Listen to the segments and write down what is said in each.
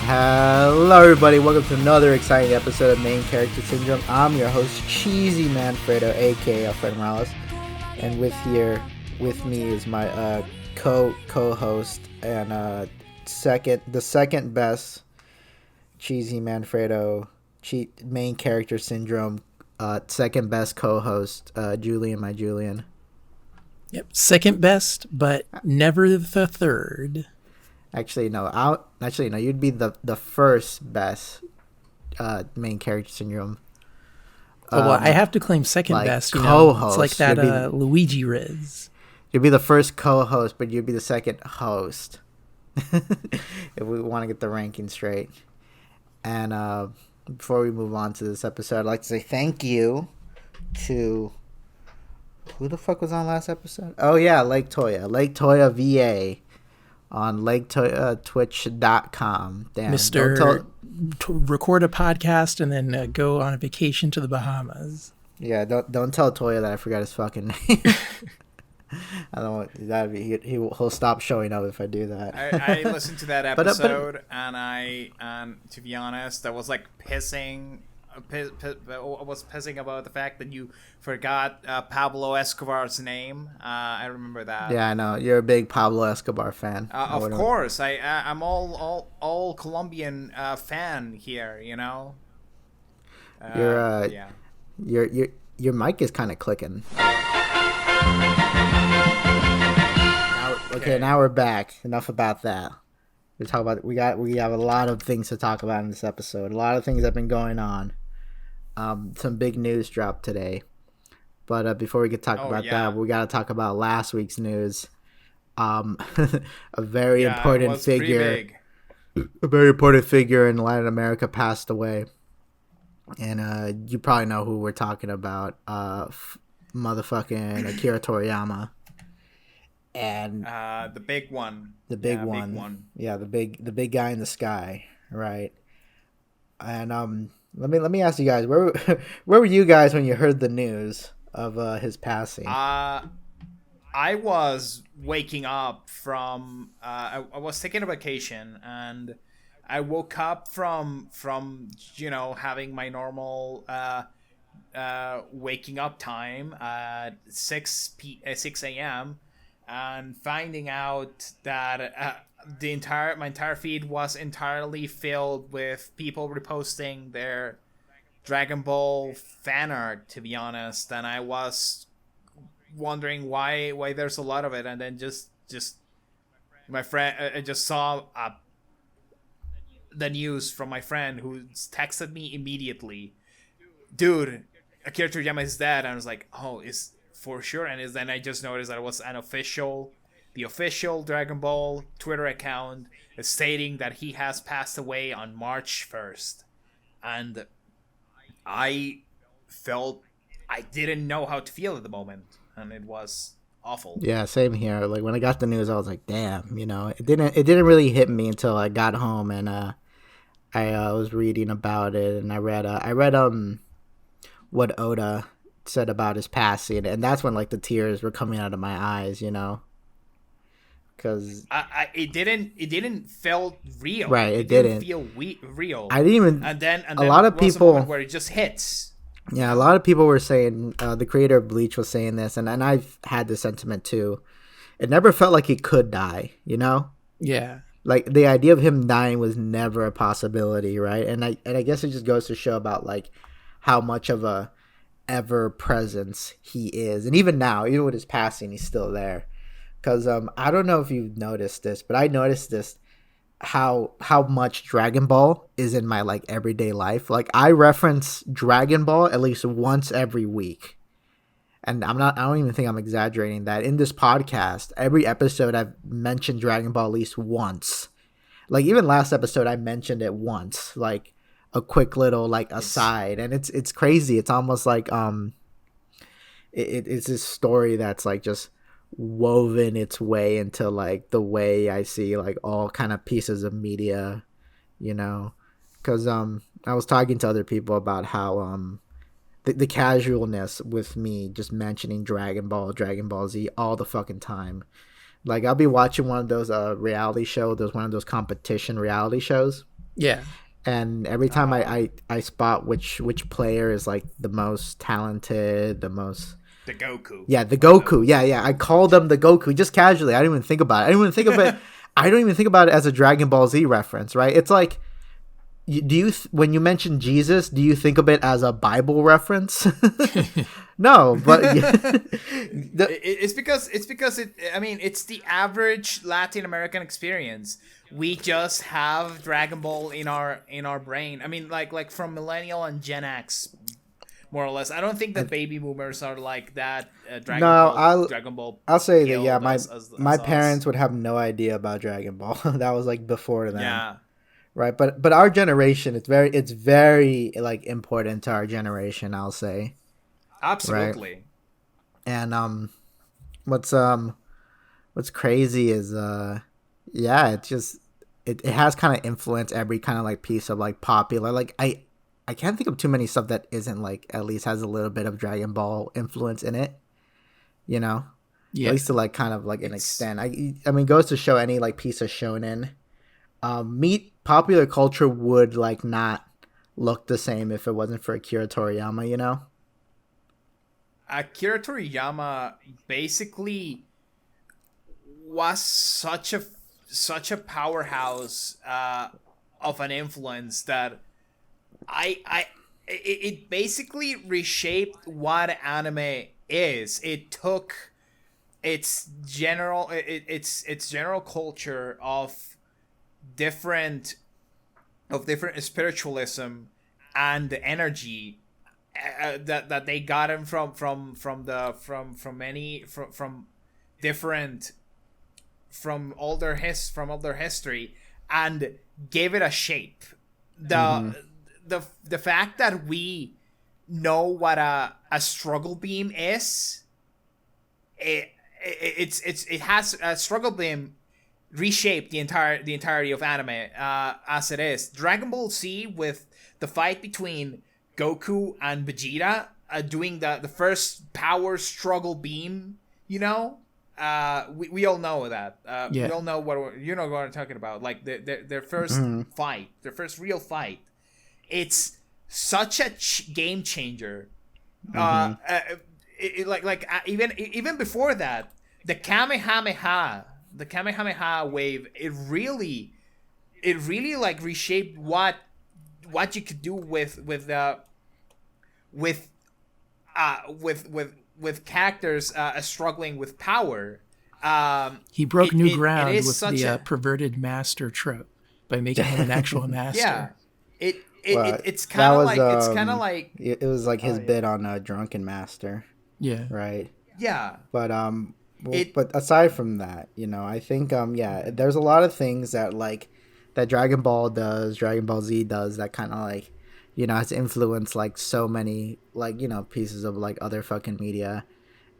Hello everybody, welcome to another exciting episode of Main Character Syndrome. I'm your host, Cheesymanfredo, aka Alfred Morales. And with me is my co-host and the second best Cheesymanfredo Main Character Syndrome second best co-host, Julian. Yep, second best, but never the third. Actually, no. You'd be the first best Main Character Syndrome. Well, I have to claim second best. Co-host. It's like that Luigi Riz. You'd be the first co-host, but you'd be the second host. If we want to get the ranking straight. And before we move on to this episode, I'd like to say thank you to who the fuck was on last episode? Oh yeah, Lake Toya VA. On LakeTwitch.com. Damn. Mr. Record a podcast and then go on a vacation to the Bahamas. Yeah, don't tell Toya that I forgot his fucking name. I don't want that. He'll stop showing up if I do that. I listened to that episode and to be honest, I was like pissing about the fact that you forgot Pablo Escobar's name. I remember that. Yeah, I know you're a big Pablo Escobar fan. Of course, I'm all Colombian fan here. You know. Your mic is kind of clicking. Now we're back. Enough about that. We have a lot of things to talk about in this episode. A lot of things have been going on. Some big news dropped today, but before we could talk about that, we got to talk about last week's news. A very important figure in Latin America passed away, and you probably know who we're talking about. Motherfucking Akira Toriyama, and the big one, the big guy in the sky, right? And Let me ask you guys, where were you guys when you heard the news of his passing? I was waking up from I was taking a vacation, and I woke up from having my normal waking up time at 6 a.m. and finding out that my entire feed was entirely filled with people reposting their Dragon Ball fan art, to be honest, and I was wondering why there's a lot of it, and then just my friend I just saw the news from my friend, who texted me immediately, dude, Akira Toriyama is dead, and I was like, oh, is for sure? And then I just noticed that it was the official Dragon Ball Twitter account is stating that he has passed away on March 1st. And I felt I didn't know how to feel at the moment, and it was awful. Yeah, same here. Like when I got the news, I was like, damn, it didn't really hit me until I got home, and I was reading about it, and I read what Oda said about his passing, and that's when like the tears were coming out of my eyes, because it didn't feel real. Right, it didn't feel real. I didn't even. And then a lot of people where it just hits. Yeah, a lot of people were saying. The creator of Bleach was saying this, and I've had this sentiment too. It never felt like he could die. Yeah. Like the idea of him dying was never a possibility, right? And I guess it just goes to show about like how much of a ever presence he is, and even now, even with his passing, he's still there. Because I don't know if you've noticed this, but I noticed this, how much Dragon Ball is in my like everyday life. Like I reference Dragon Ball at least once every week, and I don't even think I'm exaggerating that. In this podcast, every episode I've mentioned Dragon Ball at least once. Like even last episode I mentioned it once, like a quick little like aside, and it's crazy. It's almost like it's this story that's like just woven its way into like the way I see like all kind of pieces of media, because I was talking to other people about how the casualness with me just mentioning Dragon Ball Z all the fucking time. Like I'll be watching one of those reality shows, one of those competition reality shows, Yeah. And every time I spot which player is like the most talented, the most The Goku. yeah, the Goku. Yeah. I call them the Goku just casually. I didn't even think about it. I don't even think of it. I don't even think about it as a Dragon Ball Z reference, right? It's like, when you mention Jesus, do you think of it as a Bible reference? No, but It's because I mean, it's the average Latin American experience. We just have Dragon Ball in our brain. I mean, like from Millennial and Gen X, more or less. I don't think the baby boomers are like that. Dragon Ball. I'll say that. Yeah, my as parents us. would have no idea about Dragon Ball. That was like before them. Yeah, Right, but our generation, it's very like important to our generation, I'll say. absolutely. Right? And what's crazy is yeah, it just it has kind of influenced every kind of like piece of like popular, like I can't think of too many stuff that isn't like at least has a little bit of Dragon Ball influence in it, you know? Yeah. At least to like kind of like an extent. I mean, goes to show any like piece of shonen, meet popular culture would like not look the same if it wasn't for Akira Toriyama, you know? Akira Toriyama basically was such a powerhouse of an influence that it basically reshaped what anime is. It took its general culture of different spiritualism and the energy that they got him from different from older history, and gave it a shape. The fact that we know what a struggle beam is, it has a struggle beam reshaped the entirety of anime as it is. Dragon Ball Z, with the fight between Goku and Vegeta, doing the first power struggle beam, you know, we all know that. We all know what I'm talking about. Like their first fight, their first real fight. It's such a game changer. Even before that, the Kamehameha wave, it really like reshaped what you could do with characters struggling with power. He broke new ground with the perverted master trope by making him an actual master. Yeah, it's kind of like it was like his bit on Drunken Master. Yeah. Right. Yeah. But but aside from that, you know, I think there's a lot of things that like that Dragon Ball Z does that kind of like, you know, has influenced like so many like, you know, pieces of like other fucking media,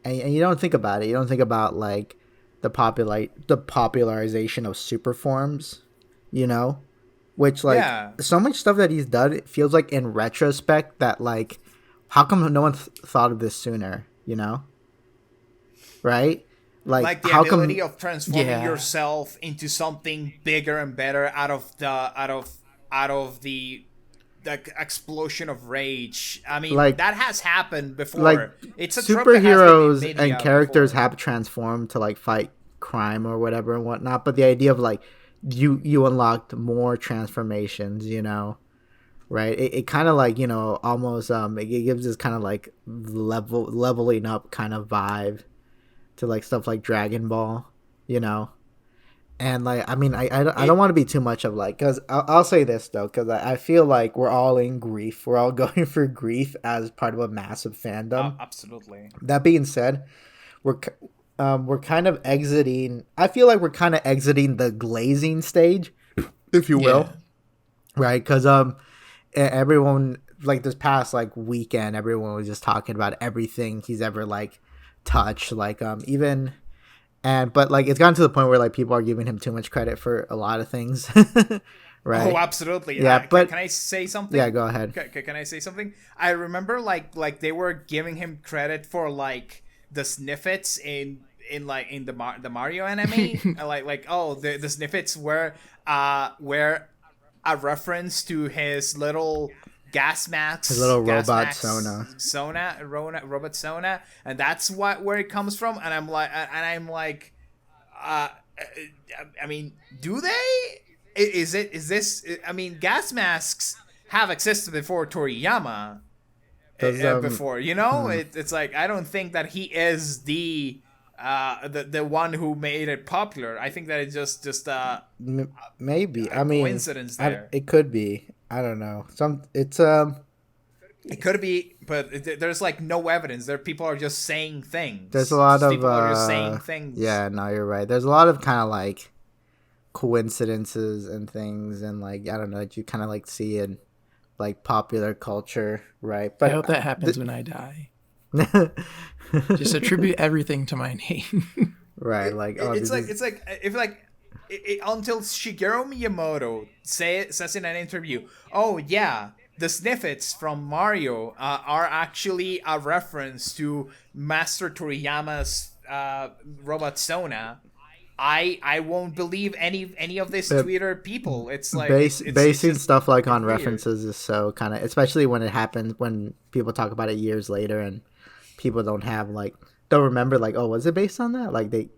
and you don't think about it. You don't think about like the popularization of super forms, you know, which like so much stuff that he's done. It feels like in retrospect that like, how come no one thought of this sooner? You know, right? Like the ability of transforming yourself into something bigger and better out of the explosion of rage. I mean, like, that has happened before. Like, it's a superheroes and characters have transformed to like fight crime or whatever and whatnot. But the idea of like you unlocked more transformations, you know, right? It kind of like, you know, almost it gives this kind of like leveling up kind of vibe to like stuff like Dragon Ball, you know. And like, I mean, I don't want to be too much of like, because I'll say this though, because I feel like we're all in grief. We're all going through grief as part of a massive fandom. Absolutely. That being said, we're kind of exiting. I feel like we're kind of exiting the glazing stage, if you will, right? Because everyone like this past like weekend, everyone was just talking about everything he's ever like touched, like even. But like it's gotten to the point where like people are giving him too much credit for a lot of things, right? Oh, absolutely. Yeah, but can I say something? Yeah, go ahead. Can I say something? I remember like they were giving him credit for like the snippets in the Mario anime, like the snippets where a reference to his little gas masks, his little gas robot max robot Sona, and that's where it comes from. And I'm like, I mean, do they? Is this? I mean, gas masks have existed before Toriyama. Before, it's like, I don't think that he is the one who made it popular. I think that it's just maybe. I mean, coincidence there. It could be. I don't know. It could be, but there's like no evidence. People are just saying things. There's a lot of people are just saying things. Yeah, no, you're right. There's a lot of kind of like coincidences and things, and like, I don't know, that you kind of like see in like popular culture, right? But I hope that happens when I die. Just attribute everything to my name. Right, like until Shigeru Miyamoto says in an interview, oh yeah, the snippets from Mario are actually a reference to Master Toriyama's robot Sona. I won't believe any of these Twitter people. It's like basing stuff like on weird. References is so kind of, especially when it happens, when people talk about it years later and people don't remember like, oh, was it based on that? Like they,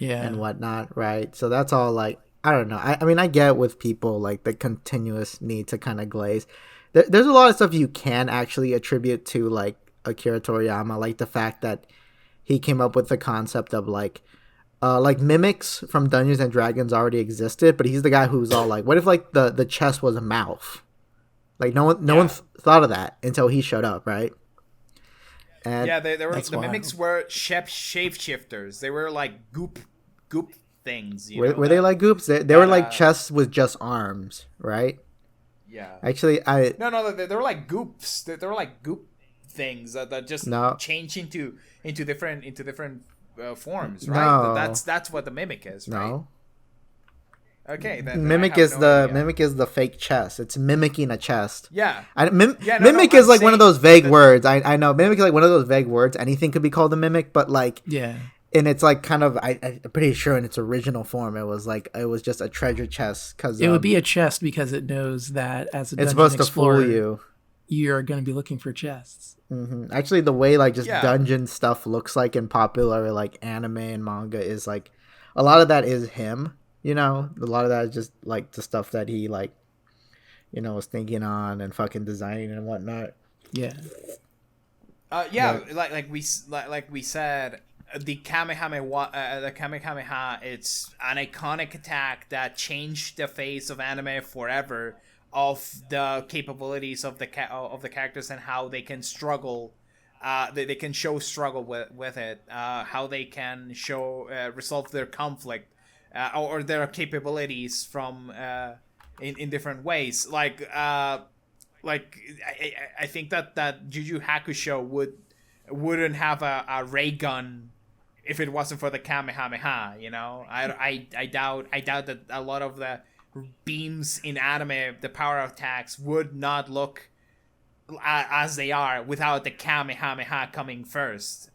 and whatnot, right? So that's all like, I don't know. I mean, I get with people like the continuous need to kind of glaze. There's a lot of stuff you can actually attribute to like Akira Toriyama, like the fact that he came up with the concept of like mimics from Dungeons and Dragons already existed, but he's the guy who's all like, what if like the chest was a mouth? Like no one thought of that until he showed up, right? And yeah, they were the mimics were shapeshifters. They were like goop things. Were they like goops? They were like chests with just arms, right? Yeah. Actually, no, they were like goops. They were like goop things that just change into different forms, right? No. That's what the mimic is, right? No. Okay, then mimic is the fake chest. It's mimicking a chest. Yeah. Mimic is like one of those vague words. I know mimic is like one of those vague words. Anything could be called a mimic, but like and it's like kind of I'm pretty sure in its original form it was just a treasure chest because it would be a chest because it knows that as a it's dungeon supposed explorer, to fool you. You're going to be looking for chests. Mm-hmm. Actually, the way like just dungeon stuff looks like in popular like anime and manga is like a lot of that is him. A lot of that is just like the stuff that he like, was thinking on and fucking designing and whatnot. Yeah. Like we said, the Kamehameha, it's an iconic attack that changed the face of anime forever, of the capabilities of the characters and how they can struggle. They can show struggle with it. How they can show resolve their conflict. Or their capabilities from in different ways. I think that Yu Yu Hakusho wouldn't have a ray gun if it wasn't for the Kamehameha. I doubt that a lot of the beams in anime, the power attacks, would not look as they are without the Kamehameha coming first.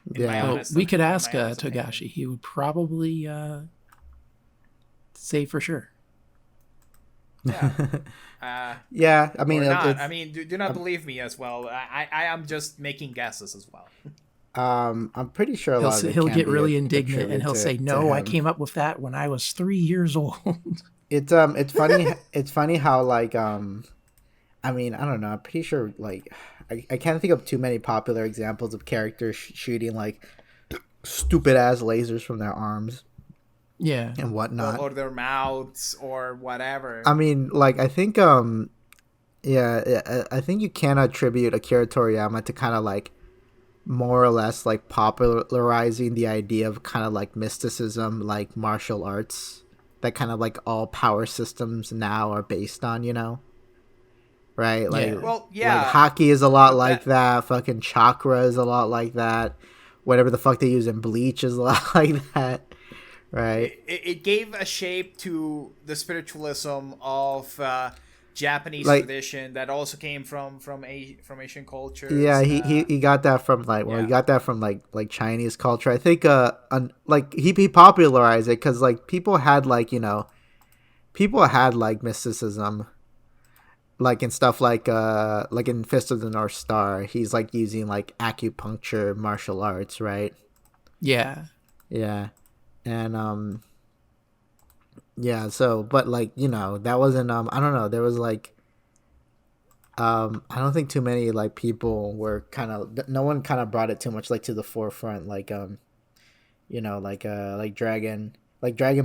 We could ask Togashi. He would probably say for sure. Yeah. I mean, do not believe me as well. I am just making guesses as well. I'm pretty sure he'll get really indignant and he'll say, "No, I came up with that when I was 3 years old." It's funny. It's funny how like I mean, I don't know. I'm pretty sure like. I can't think of too many popular examples of characters shooting like stupid ass lasers from their arms, and whatnot, or their mouths, or whatever. I mean, like I think, I think you can attribute Akira Toriyama to kind of like more or less like popularizing the idea of kind of like mysticism, like martial arts, that kind of like all power systems now are based on, right? Like, like hockey is a lot like that. Fucking chakra is a lot like that. Whatever the fuck they use in Bleach is a lot like that, right? It gave a shape to the spiritualism of Japanese tradition that also came from Asian culture. Yeah, he got that from he got that from like Chinese culture. I think like he popularized it because like people had people had like mysticism, like in stuff like in Fist of the North Star. He's like using like acupuncture martial arts, right? Yeah. Yeah. And yeah, so but like, you know, that wasn't I don't know, there was like I don't think too many like people were kind of, no one kind of brought it too much like to the forefront, like you know, like Dragon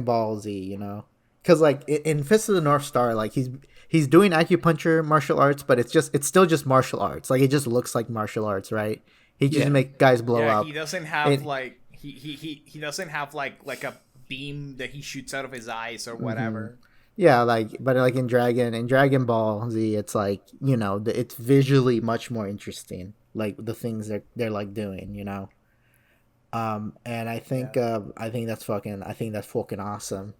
Ball Z, you know, because like in Fist of the North Star, like he's doing acupuncture martial arts, but it's still just martial arts, like it just looks like martial arts, right? He just make guys blow up. He doesn't have like he doesn't have like a beam that he shoots out of his eyes or whatever. Yeah, like, but like in Dragon Ball Z, it's like, you know, it's visually much more interesting, like the things they're like doing, you know. And I think that's fucking awesome.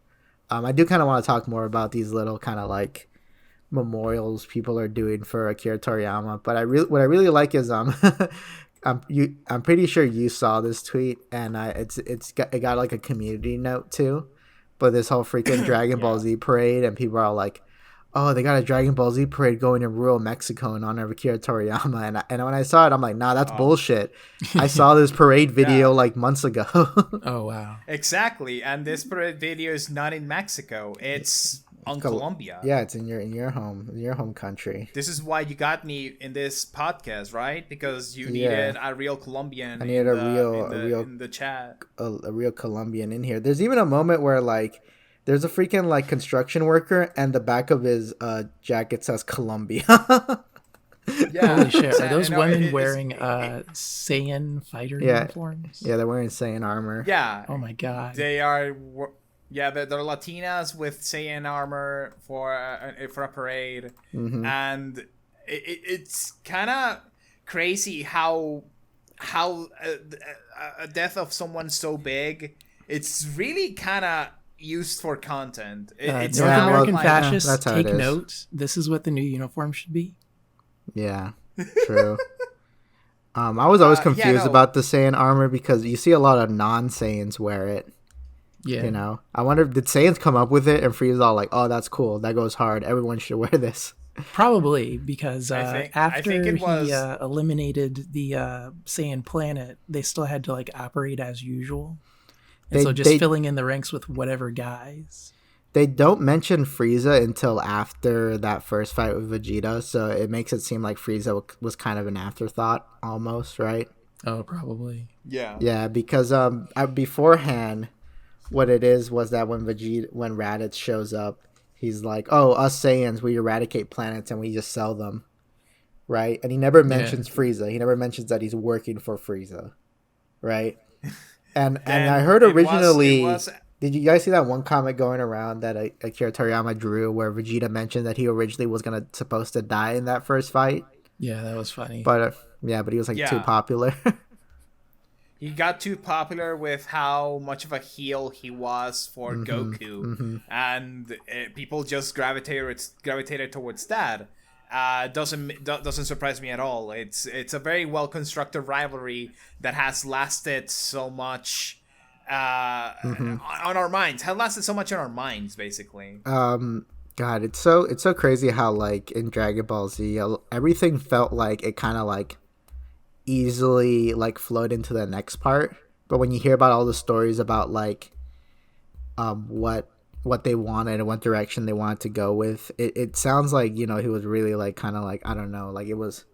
I do kind of want to talk more about these little kind of like memorials people are doing for Akira Toriyama, but what I really like is I'm pretty sure you saw this tweet, and it got like a community note too. But this whole freaking Dragon Ball Z parade, and people are all like, "Oh, they got a Dragon Ball Z parade going in rural Mexico in honor of Akira Toriyama." And when I saw it, I'm like, "Nah, that's bullshit." I saw this parade video like months ago. Oh wow! Exactly, and this parade video is not in Mexico; it's on Colombia. Yeah, it's in your home country. This is why you got me in this podcast, right? Because you needed a real Colombian. I needed in the chat. A real Colombian in here. There's even a moment where like there's a freaking like construction worker, and the back of his jacket says Colombia. Yeah, holy shit! Are those women wearing Saiyan fighter uniforms? Yeah, they're wearing Saiyan armor. Yeah. Oh my god. They are. Yeah, they're Latinas with Saiyan armor for a parade, and it's kind of crazy how a death of someone so big, it's really kind of used for content. It's North American fascists, take note. This is what the new uniform should be. Yeah, true. I was always confused about the Saiyan armor because you see a lot of non-Saiyans wear it. Yeah, you know, I wonder, did Saiyans come up with it and Frieza's all like, "Oh, that's cool. That goes hard. Everyone should wear this." Probably because after he eliminated the Saiyan planet, they still had to like operate as usual, and so just filling in the ranks with whatever guys. They don't mention Frieza until after that first fight with Vegeta, so it makes it seem like Frieza was kind of an afterthought almost, right? Oh, probably. Yeah. Yeah, because beforehand, what it is was that when Raditz shows up, he's like, "Oh, us Saiyans, we eradicate planets and we just sell them," right? And he never mentions Frieza. He never mentions that he's working for Frieza, right? And I heard originally, did you guys see that one comic going around that Akira Toriyama drew where Vegeta mentioned that he originally was supposed to die in that first fight? Yeah, that was funny. But but he was like too popular. He got too popular with how much of a heel he was for Goku, and people just gravitated towards that. Doesn't surprise me at all. It's a very well constructed rivalry that has lasted so much on our minds. Has lasted so much on our minds, basically. God, it's so crazy how like in Dragon Ball Z, everything felt like it kind of like easily like flowed into the next part, but when you hear about all the stories about like what they wanted and what direction they wanted to go with, it sounds like, you know, he was really like kind of like, I don't know, like it was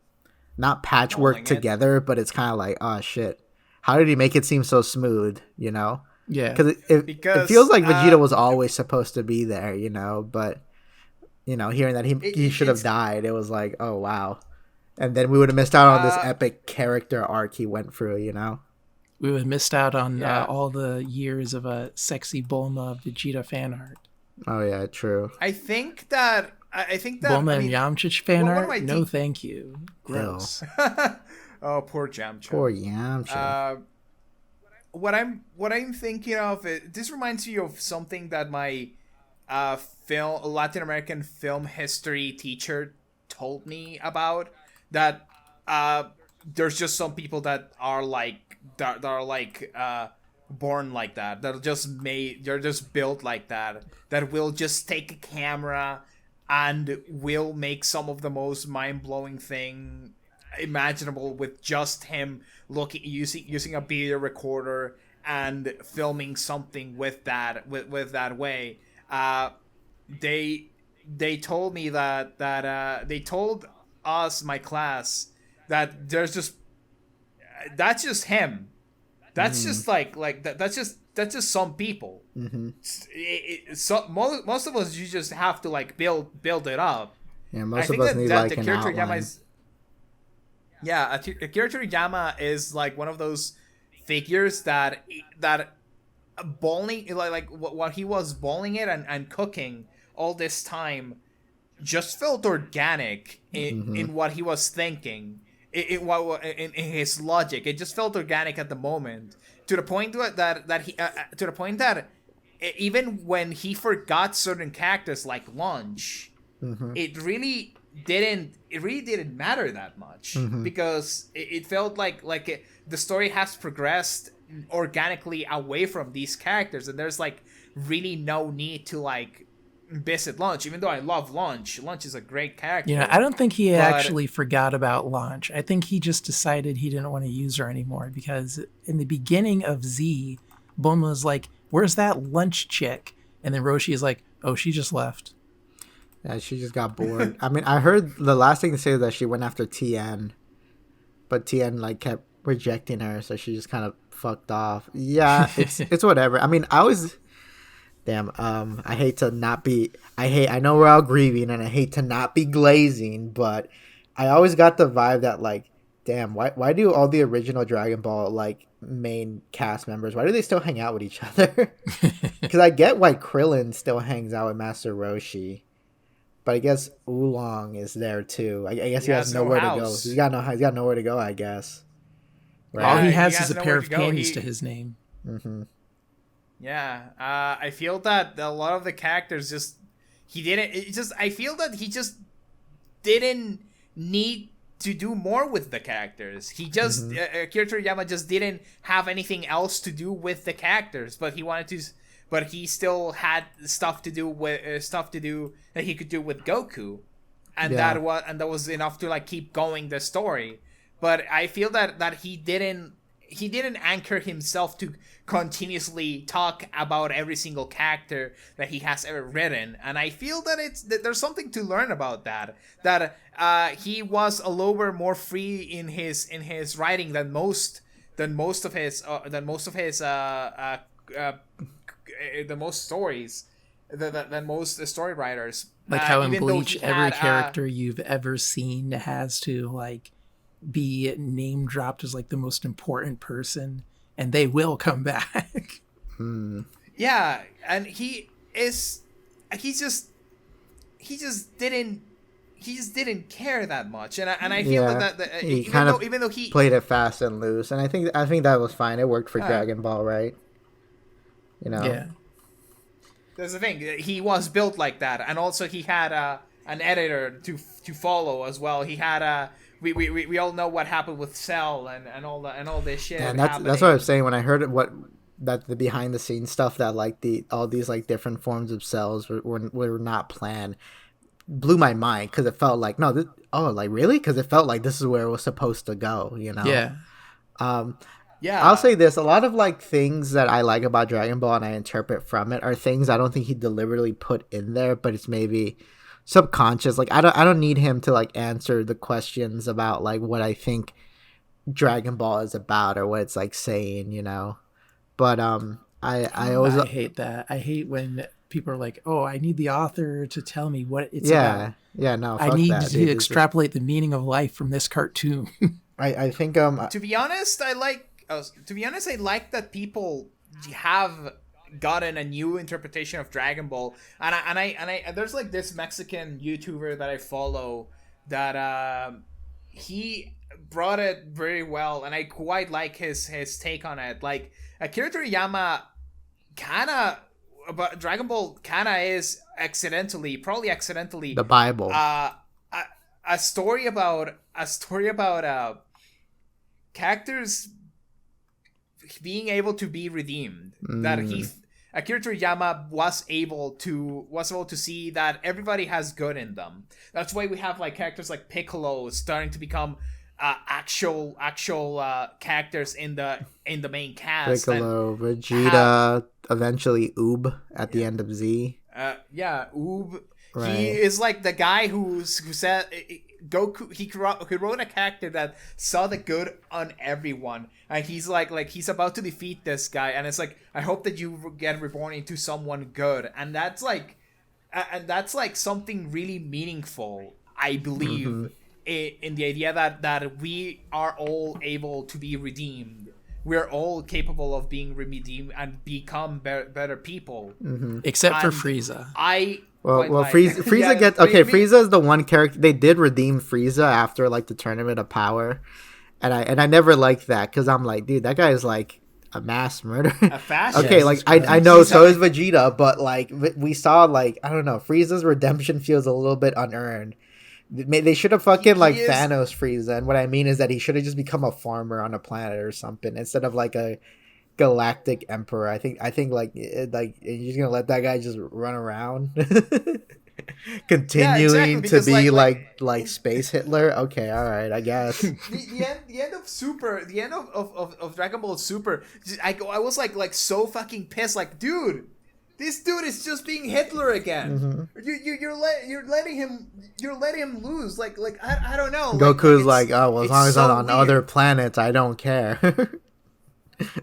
not patchwork together, but it's kind of like, oh shit, how did he make it seem so smooth, you know? Yeah, because it feels like Vegeta was always supposed to be there, you know, but you know, hearing that he should have died, it was like, oh wow. And then we would have missed out on this epic character arc he went through, you know? We would have missed out on all the years of a sexy Bulma Vegeta fan art. Oh, yeah, true. I think that Bulma and Yamcha fan art? No, thank you. Gross. Oh, poor Yamcha. Poor Yamcha. What I'm thinking of, this reminds me of something that my Latin American film history teacher told me about. That there's just some people that are like born like that. They're just built like that. That will just take a camera and will make some of the most mind-blowing thing imaginable with just him using a video recorder and filming something with that way. They told me that they told us, my class, that that's just him. That's just like that. That's just some people. Most of us, you just have to like build it up. Yeah, most of us need like an outline. Akira Toriyama is like one of those figures that bowling, like what he was bowling it and cooking all this time just felt organic in what he was thinking, in his logic. It just felt organic at the moment, to the point that even when he forgot certain characters like Lunch, it really didn't matter that much, because it felt like the story has progressed organically away from these characters, and there's like really no need to like visit Lunch, even though I love Lunch. Lunch is a great character. Yeah, I don't think he actually forgot about Lunch. I think he just decided he didn't want to use her anymore, because in the beginning of Z, Bulma was like, "Where's that Lunch chick?" And then Roshi is like, "Oh, she just left." Yeah, she just got bored. I mean, I heard the last thing to say was that she went after Tien, but Tien like kept rejecting her, so she just kind of fucked off. Yeah, it's whatever. I mean, I hate to not be. I know we're all grieving, and I hate to not be glazing, but I always got the vibe that like, damn, why do all the original Dragon Ball like main cast members, why do they still hang out with each other? Because I get why Krillin still hangs out with Master Roshi. But I guess Oolong is there too. I guess he has nowhere to go. He's got nowhere to go, I guess. Right? All he has is a pair of panties to his name. Yeah, I feel that a lot of the characters I feel that he just didn't need to do more with the characters. He just Akira Toriyama just didn't have anything else to do with the characters, but he still had stuff to do that he could do with Goku, and that was enough to like keep going the story. But I feel that he didn't anchor himself to continuously talk about every single character that he has ever written, and I feel that there's something to learn about that. He was a little bit more free in his writing than most stories, than most story writers. Like how in Bleach, every character you've ever seen has to like be name dropped as like the most important person, and they will come back. Yeah, and he just didn't care that much, and I feel that he even though he played it fast and loose, and I think that was fine. It worked for Dragon Ball, right? You know. Yeah. There's the thing. He was built like that, and also he had an editor to follow as well. He had we all know what happened with Cell and all this shit. And that's what I was saying when I heard the behind the scenes stuff, that like all these like different forms of cells were not planned. Blew my mind, because it felt like really, because it felt like this is where it was supposed to go, you know. Yeah. I'll say this: a lot of like things that I like about Dragon Ball and I interpret from it are things I don't think he deliberately put in there, but it's maybe subconscious. Like I don't need him to like answer the questions about like what I think Dragon Ball is about or what it's like saying, you know. But I hate that. I hate when people are like, "Oh, I need the author to tell me what it's about." Yeah, no. I need to extrapolate the meaning of life from this cartoon. I think to be honest, I like that people have gotten a new interpretation of Dragon Ball, and I there's like this Mexican YouTuber that I follow that he brought it very well, and I quite like his take on it. Like Akira Toriyama but Dragon Ball kinda is probably accidentally the Bible. A story about characters being able to be redeemed. That Akira Toriyama was able to see that everybody has good in them. That's why we have like characters like Piccolo starting to become actual characters in the main cast. Piccolo, Vegeta, eventually Oob at the end of Z. Oob. Right. He is like the guy who said Goku. He wrote a character that saw the good on everyone, and he's like he's about to defeat this guy, and it's like, I hope that you get reborn into someone good, and that's like something really meaningful, I believe, in the idea that we are all able to be redeemed. We're all capable of being redeemed and become better people, except for Frieza. Frieza gets okay. Frieza is the one character they did redeem Frieza after like the Tournament of Power, and I never liked that because I'm like, dude, that guy is like a mass murderer. A fascist. Okay, like I know, so is Vegeta, but like we saw like, I don't know, Frieza's redemption feels a little bit unearned. They should have fucking Thanos Frieza, and what I mean is that he should have just become a farmer on a planet or something instead of like a galactic emperor. I think like you're just gonna let that guy just run around, continuing to be like space Hitler. Okay, all right, I guess. the end of Super, the end of Dragon Ball Super. I was like so fucking pissed. Like, dude, this dude is just being Hitler again. You're letting him lose. Like I don't know. Goku's like, oh well, as long as I'm on other planets, I don't care.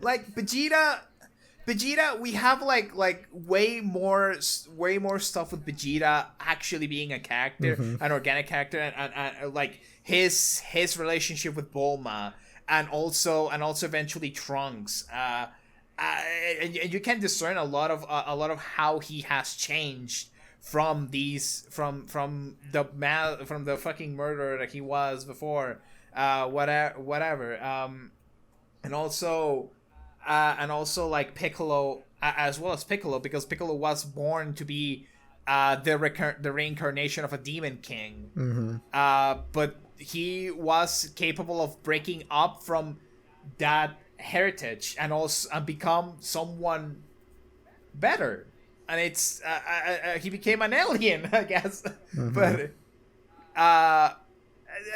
Like Vegeta, we have like way more stuff with Vegeta actually being a character, an organic character, and like his relationship with Bulma, and also eventually Trunks. And you can discern a lot of how he has changed from the fucking murderer that he was before, whatever. And also like Piccolo, as well as Piccolo, because Piccolo was born to be the reincarnation of a demon king. But he was capable of breaking up from that heritage and become someone better. And it's he became an alien, I guess. But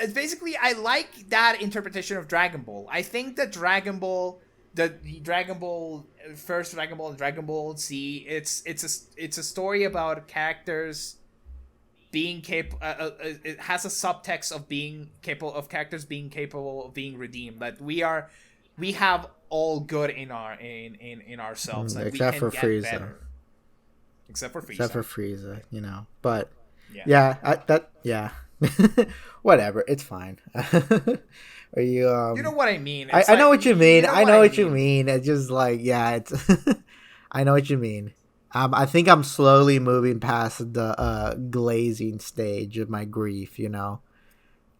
it's basically, I like that interpretation of Dragon Ball. I think that Dragon Ball, first Dragon Ball and Dragon Ball Z, it's a story about characters being capable. It has a subtext of being capable of characters being capable of being redeemed. That we have all good in ourselves. Except for Frieza. Better. Except for Frieza, you know. But yeah. Whatever, it's fine. Are you you know what I mean? I know what you mean. I know what you mean. It's just like, yeah, it's I know what you mean. I think I'm slowly moving past the glazing stage of my grief, you know.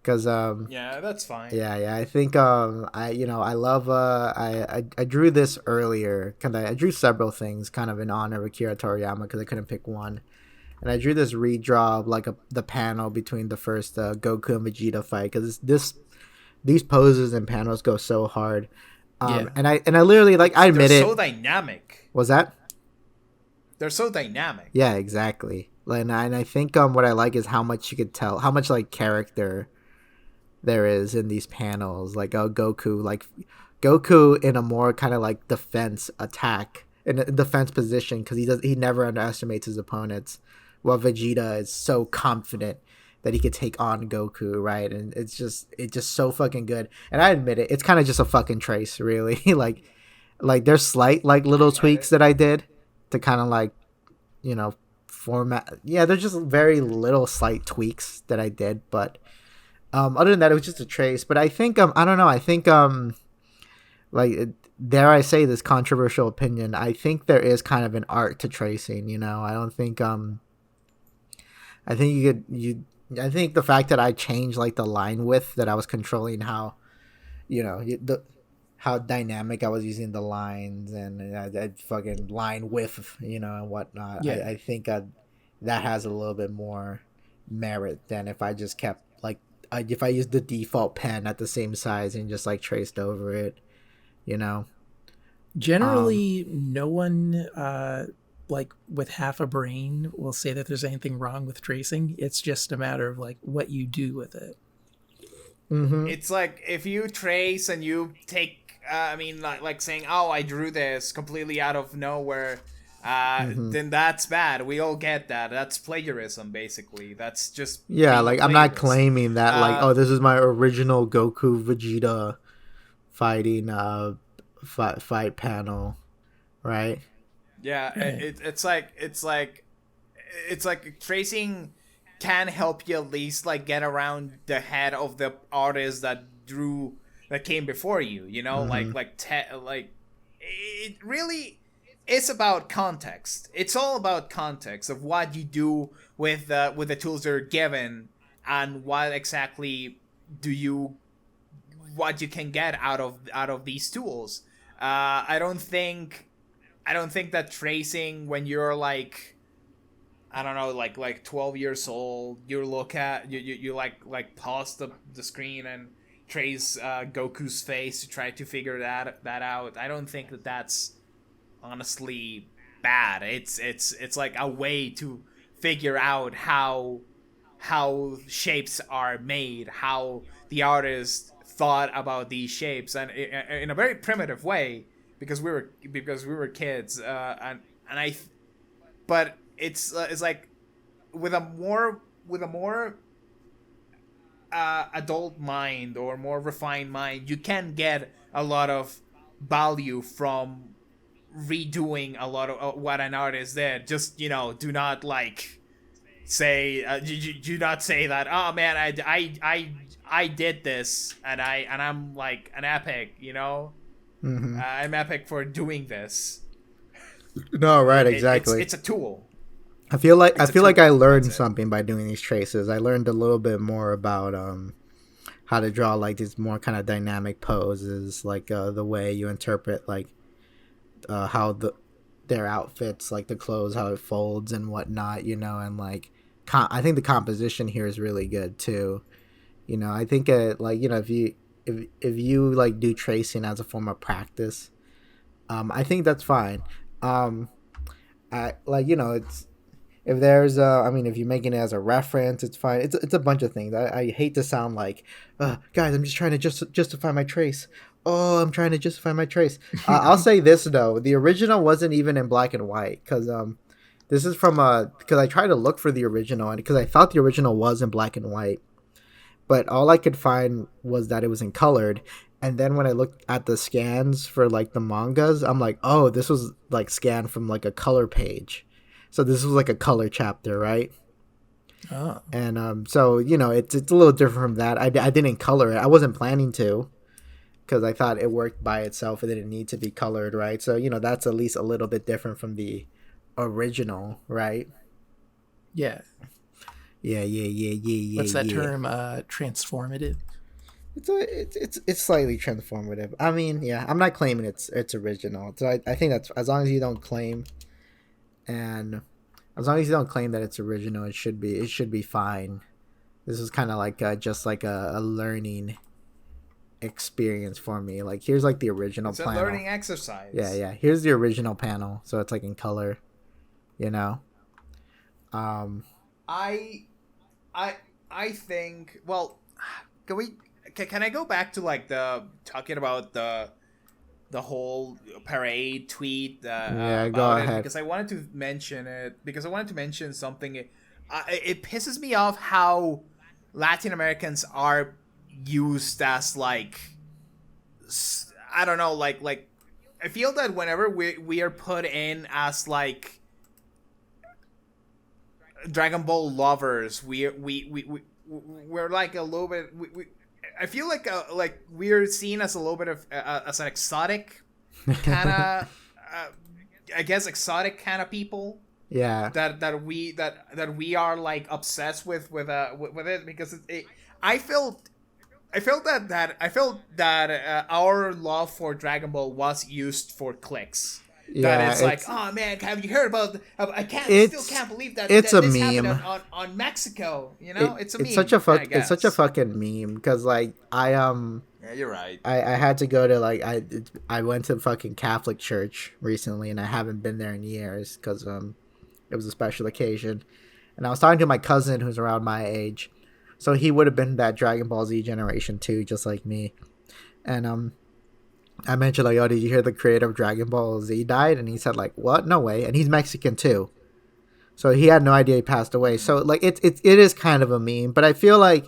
Cuz yeah, that's fine. Yeah, I think I love I drew this earlier. I drew several things kind of in honor of Akira Toriyama cuz I couldn't pick one. And I drew this redraw of like the panel between the first Goku and Vegeta fight, because these poses and panels go so hard. And I literally, like, I admit they're so dynamic. Was that? They're so dynamic. Yeah, exactly. And I think what I like is how much you could tell, how much like character there is in these panels. Like Goku in a more kind of like defense attack, in a defense position, because he never underestimates his opponents. While Vegeta is so confident that he could take on Goku, right? And it's just so fucking good. And I admit it, it's kind of just a fucking trace, really. like there's slight like little tweaks that I did to kind of like, you know, format. Yeah, there's just very little slight tweaks that I did, but other than that, it was just a trace. But I think I don't know. I think like, dare I say this controversial opinion, I think there is kind of an art to tracing. You know, I don't think I think I think the fact that I changed like the line width, that I was controlling how, you know, how dynamic I was using the lines, and I fucking line width, you know, and whatnot. Yeah. I think that has a little bit more merit than if I just kept like if I used the default pen at the same size and just like traced over it, you know. Generally, no one like with half a brain will say that there's anything wrong with tracing. It's just a matter of like what you do with it. Mm-hmm. It's like if you trace and you take, like saying, "Oh, I drew this completely out of nowhere," then that's bad. We all get that. That's plagiarism, basically. That's just like I'm not claiming that like, oh, this is my original Goku Vegeta fighting fight panel, right? Yeah, it's like tracing can help you at least like get around the head of the artist that came before you. You know, like it really is about context. It's all about context of what you do with the tools that are given and what exactly what you can get out of these tools. I don't think that tracing when you're like, I don't know, like 12 years old, you look at you like pause the screen and trace Goku's face to try to figure that out. I don't think that that's honestly bad. It's like a way to figure out how shapes are made, how the artist thought about these shapes, and in a very primitive way, because we were kids, but it's like with a more adult mind or more refined mind, you can get a lot of value from redoing a lot of what an artist did. Just, do not like say do not say that, oh man, I did this and I'm like an epic, Mm-hmm. I'm epic for doing this. No, right, exactly. It's a tool. I feel like I learned something by doing these traces. I learned a little bit more about how to draw like these more kind of dynamic poses, like the way you interpret like how their outfits, like the clothes, how it folds and whatnot, and like I think the composition here is really good too. I think like if you like do tracing as a form of practice, I think that's fine. I like it's if there's if you're making it as a reference, it's fine. It's a bunch of things. I hate to sound like, guys, I'm just trying to justify my trace. Oh, I'm trying to justify my trace. I'll say this though, the original wasn't even in black and white, because this is from because I tried to look for the original, and because I thought the original was in black and white, but all I could find was that it was in colored. And then when I looked at the scans for like the mangas, I'm like, oh, this was like scanned from like a color page. So this was like a color chapter, right? Oh. And so it's a little different from that. I didn't color it. I wasn't planning to, because I thought it worked by itself. It didn't need to be colored, right? So that's at least a little bit different from the original, right? Yeah. Yeah. What's that term? Transformative. It's slightly transformative. I mean, yeah, I'm not claiming it's original. So I think that's, as long as you don't claim, and as long as you don't claim that it's original, it should be fine. This is kind of like just like a learning experience for me. Like, here's like the original panel. It's a learning exercise. Yeah. Here's the original panel, so it's like in color. I think, well, can I go back to like talking about the whole parade tweet? Yeah, go ahead. Because I wanted to mention it. Because I wanted to mention something. It pisses me off how Latin Americans are used as like, I don't know, like I feel that whenever we are put in as like Dragon Ball lovers, we're like a little bit. I feel like we're seen as a little bit of as an exotic kind of, I guess exotic kind of people. Yeah. That we are like obsessed with it, because I felt that our love for Dragon Ball was used for clicks. Yeah, that it's like, oh man, have you heard about? I still can't believe that it's that a this meme happened on Mexico. It's a meme. It's such a fucking meme, because like I Yeah, you're right. I had to go to like I went to fucking Catholic church recently, and I haven't been there in years because it was a special occasion, and I was talking to my cousin who's around my age, so he would have been that Dragon Ball Z generation too, just like me, and I mentioned like, oh, did you hear the creator of Dragon Ball Z died? And he said like, what? No way. And he's Mexican too, so he had no idea he passed away. So like it is kind of a meme, but I feel like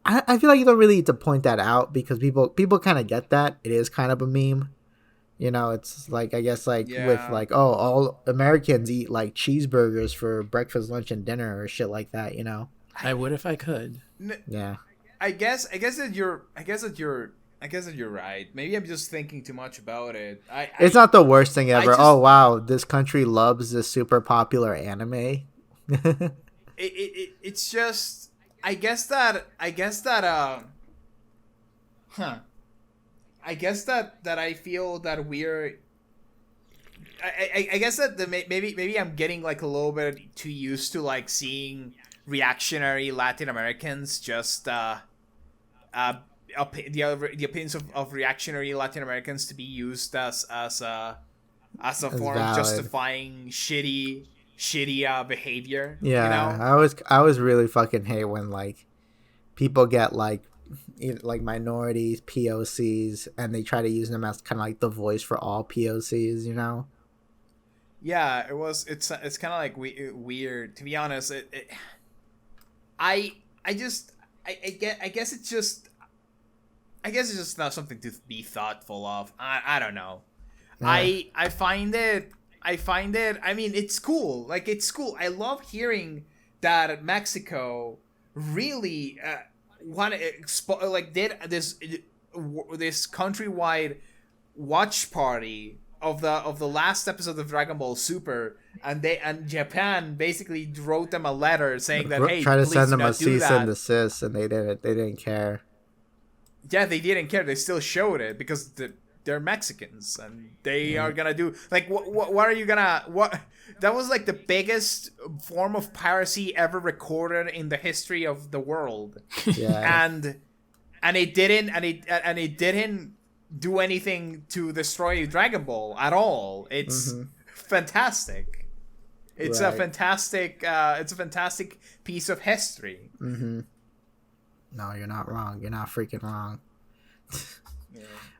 you don't really need to point that out because people kind of get that it is kind of a meme. You know, it's like I guess like with like, oh, all Americans eat like cheeseburgers for breakfast, lunch, and dinner or shit like that. You know, I would if I could. Yeah, I guess that you're right. Maybe I'm just thinking too much about it. It's not the worst thing ever. Oh wow, this country loves this super popular anime. It's just. I guess that I feel that we're I guess that maybe I'm getting like a little bit too used to like seeing reactionary Latin Americans just the opinions of reactionary Latin Americans to be used as a form of justifying shitty behavior. Yeah, you know? I always really fucking hate when like people get like minorities, POCs, and they try to use them as kind of like the voice for all POCs. You know? Yeah, it's kind of like weird, to be honest. I guess it's just not something to be thoughtful of. I don't know. Yeah. I find it. I mean, it's cool. Like, it's cool. I love hearing that Mexico really did this countrywide watch party of the last episode of Dragon Ball Super, and Japan basically wrote them a letter saying that, hey, try to send them a cease and desist, and they didn't care. Yeah, they didn't care. They still showed it because they're Mexicans and they are gonna do like what are you gonna what that was like the biggest form of piracy ever recorded in the history of the world. Yeah. and it didn't do anything to destroy Dragon Ball at all. It's fantastic. It's a fantastic piece of history. No, you're not wrong. You're not freaking wrong.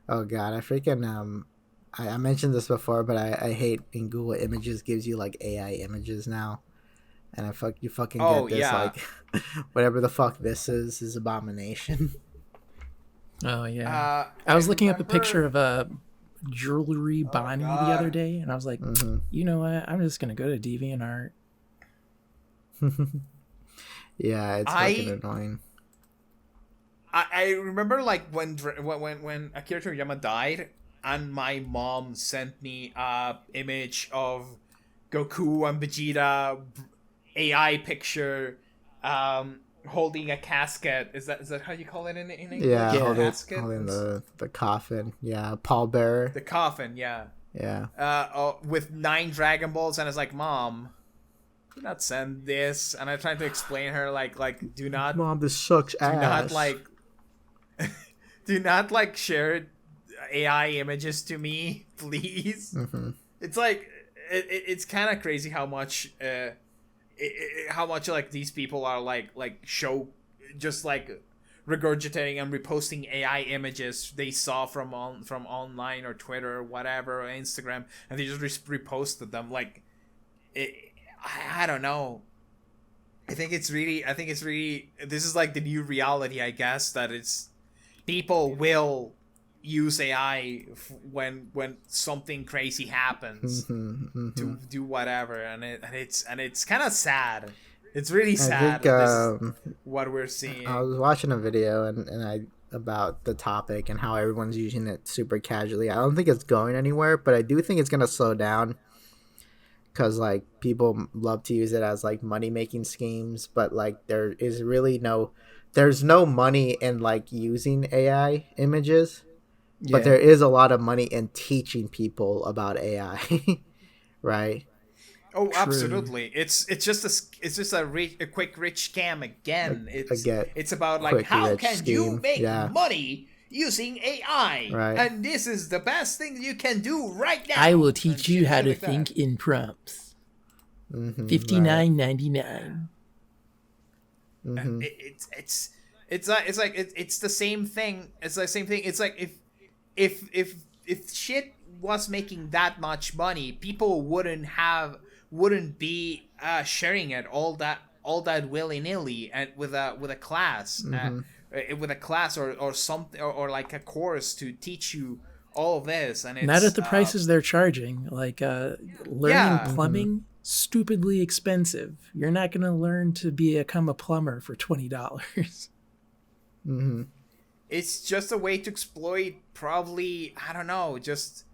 Oh god, I freaking I mentioned this before, but I hate in Google Images gives you like AI images now, and you fucking get this like whatever the fuck this is abomination. Oh yeah, I was looking up a picture of a jewelry Bonnie the other day, and I was like, you know what? I'm just gonna go to DeviantArt. Yeah, it's fucking annoying. I remember like when Akira Toriyama died, and my mom sent me a image of Goku and Vegeta AI picture, holding a casket. Is that how you call it in English? Yeah, holding the coffin. Yeah, pallbearer. The coffin. Yeah. Yeah. With 9 Dragon Balls, and it's like, Mom, do not send this. And I tried to explain her like do not. Mom, this sucks ass. Do not share AI images to me, please. It's like it's kind of crazy how much like these people are like show just like regurgitating and reposting AI images they saw from online or Twitter or whatever or Instagram, and they just reposted them. Like I don't know. I think it's really this is like the new reality, I guess, that it's people will use AI when something crazy happens to do whatever, and it's kind of sad. It's really sad. This is what we're seeing. I was watching a video and about the topic and how everyone's using it super casually. I don't think it's going anywhere, but I do think it's gonna slow down. Because like people love to use it as like money making schemes, but like there's no money in like using AI images, but there is a lot of money in teaching people about AI, right? Oh, true. Absolutely. It's just a quick rich scam again. It's about like, how can you make money using AI, right. and this is the best thing you can do right now. I will teach you how to think in prompts. $59.99. It's the same thing. It's the same thing. It's like if shit was making that much money, people wouldn't be sharing it all that willy-nilly and with a class. With a class or something or like a course to teach you all of this, and it's not at the prices they're charging. Like learning plumbing, stupidly expensive. You're not going to learn to become a plumber for $20. It's just a way to exploit, probably, I don't know, just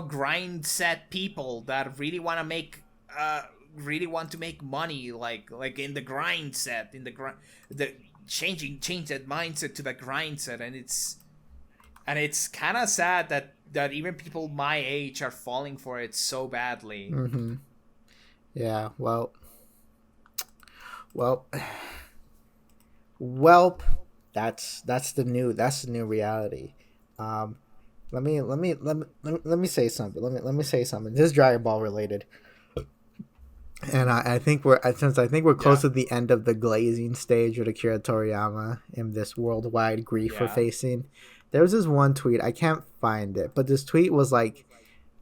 grind set people that really want to make money, like in the grind set, change that mindset to the grind set, and it's kind of sad that even people my age are falling for it so badly. Yeah, well, that's the new reality. Let me say something. Let me say something. This is Dragon Ball related. And I think we're close to the end of the glazing stage with Akira Toriyama in this worldwide grief we're facing. There was this one tweet, I can't find it, but this tweet was like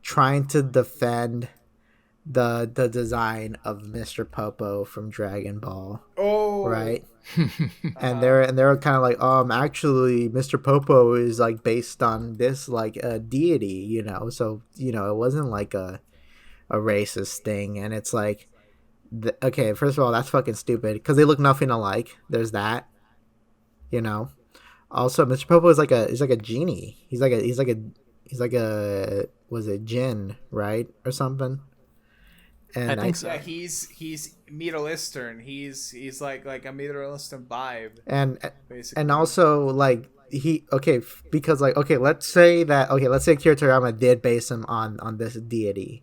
trying to defend the design of Mr. Popo from Dragon Ball. Oh, right. And they're kind of like, actually Mr. Popo is like based on this like a deity, you know, so you know it wasn't like a racist thing. And it's like, okay, first of all, that's fucking stupid because they look nothing alike. There's that, you know. Also, Mr. Popo is like a genie. He's like a was it Jin, right, or something? And I think so. Yeah, he's Middle Eastern. He's like a Middle Eastern vibe. Basically. And also like because let's say Akira Toriyama did base him on this deity.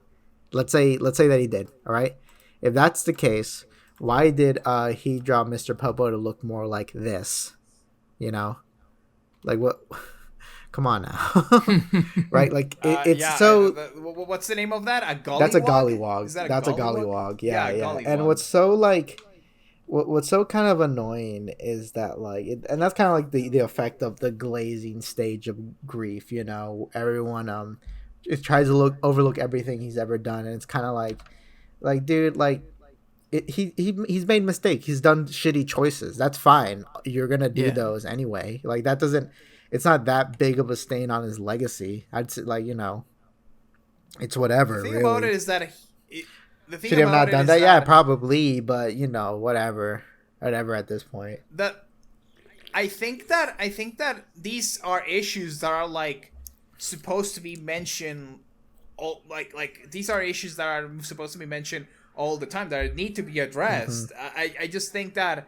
Let's say that he did. All right. If that's the case, why did he draw Mr. Popo to look more like this? You know, like what? Come on now, right? Like it's what's the name of that? A gollywog? That's a gollywog. Is that That's a gollywog. Yeah. Gollywog. And what's so like, what's so kind of annoying is that like, and that's kind of like the effect of the glazing stage of grief. You know, everyone just tries to overlook everything he's ever done, and it's kind of like dude, like. He's made mistakes. He's done shitty choices. That's fine. You're gonna do those anyway. Like that doesn't. It's not that big of a stain on his legacy. I'd say, like, you know, it's whatever. The thing really. about it is that should he have not done that? Yeah, probably. But you know, whatever at this point. I think that these are issues that are like supposed to be mentioned. These are issues that are supposed to be mentioned all the time that need to be addressed. I think that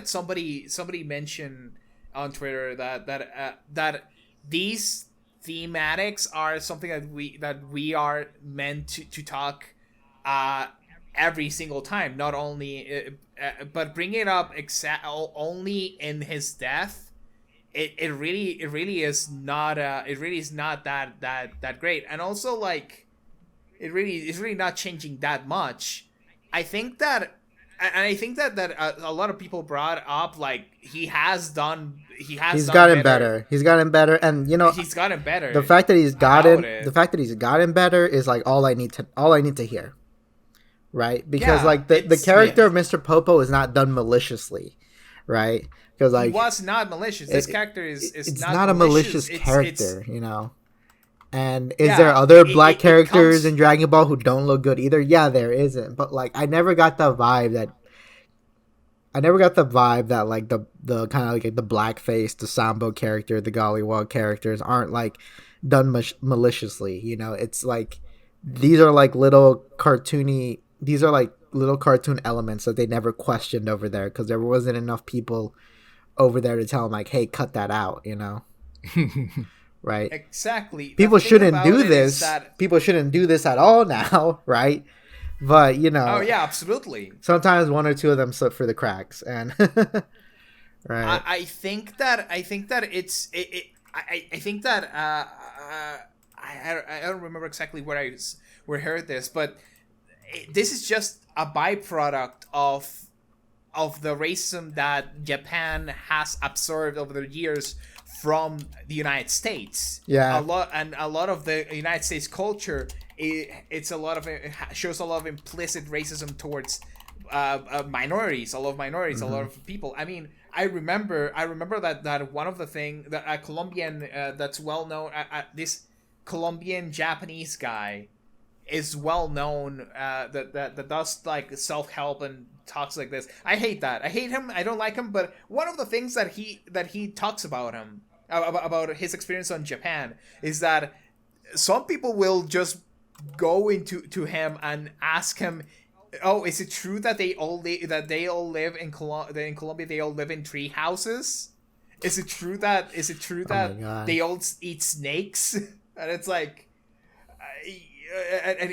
somebody mentioned on Twitter that these thematics are something that we are meant to talk every single time, not only but bring it up only in his death. It really is not that great, and also like it's really not changing that much. I think that a lot of people brought up like he's gotten better, and you know he's gotten better. The fact that he's gotten better is like all I need to hear, right? Because like the character of Mr. Popo is not done maliciously, right? Because like he was not malicious. This character is it's not a malicious character, you know. And is there other black characters in Dragon Ball who don't look good either? Yeah, there isn't. But like, I never got the vibe that like the kind of like the blackface, the Sambo character, the Gollywog characters aren't like done maliciously. You know, it's like these are like little cartoon elements that they never questioned over there because there wasn't enough people over there to tell them like, hey, cut that out. You know. Right. Exactly. People shouldn't do this. People shouldn't do this at all now, right? But you know, oh yeah, absolutely. Sometimes one or two of them slip through the cracks, and right. I think that it's I think that I don't remember exactly where I heard this, but this is just a byproduct of the racism that Japan has absorbed over the years from the United States. Yeah, a lot of the United States culture, it shows a lot of implicit racism towards minorities, a lot of people. I mean, I remember that one of the thing that a Colombian that's well known, this Colombian Japanese guy is well known that does like self-help and talks like this. I hate that. I hate him. I don't like him. But one of the things that he talks about him about his experience on Japan is that some people will just go into him and ask him, "Oh, is it true that they all live in Colombia? They all live in tree houses? Is it true that they all eat snakes?" And it's like,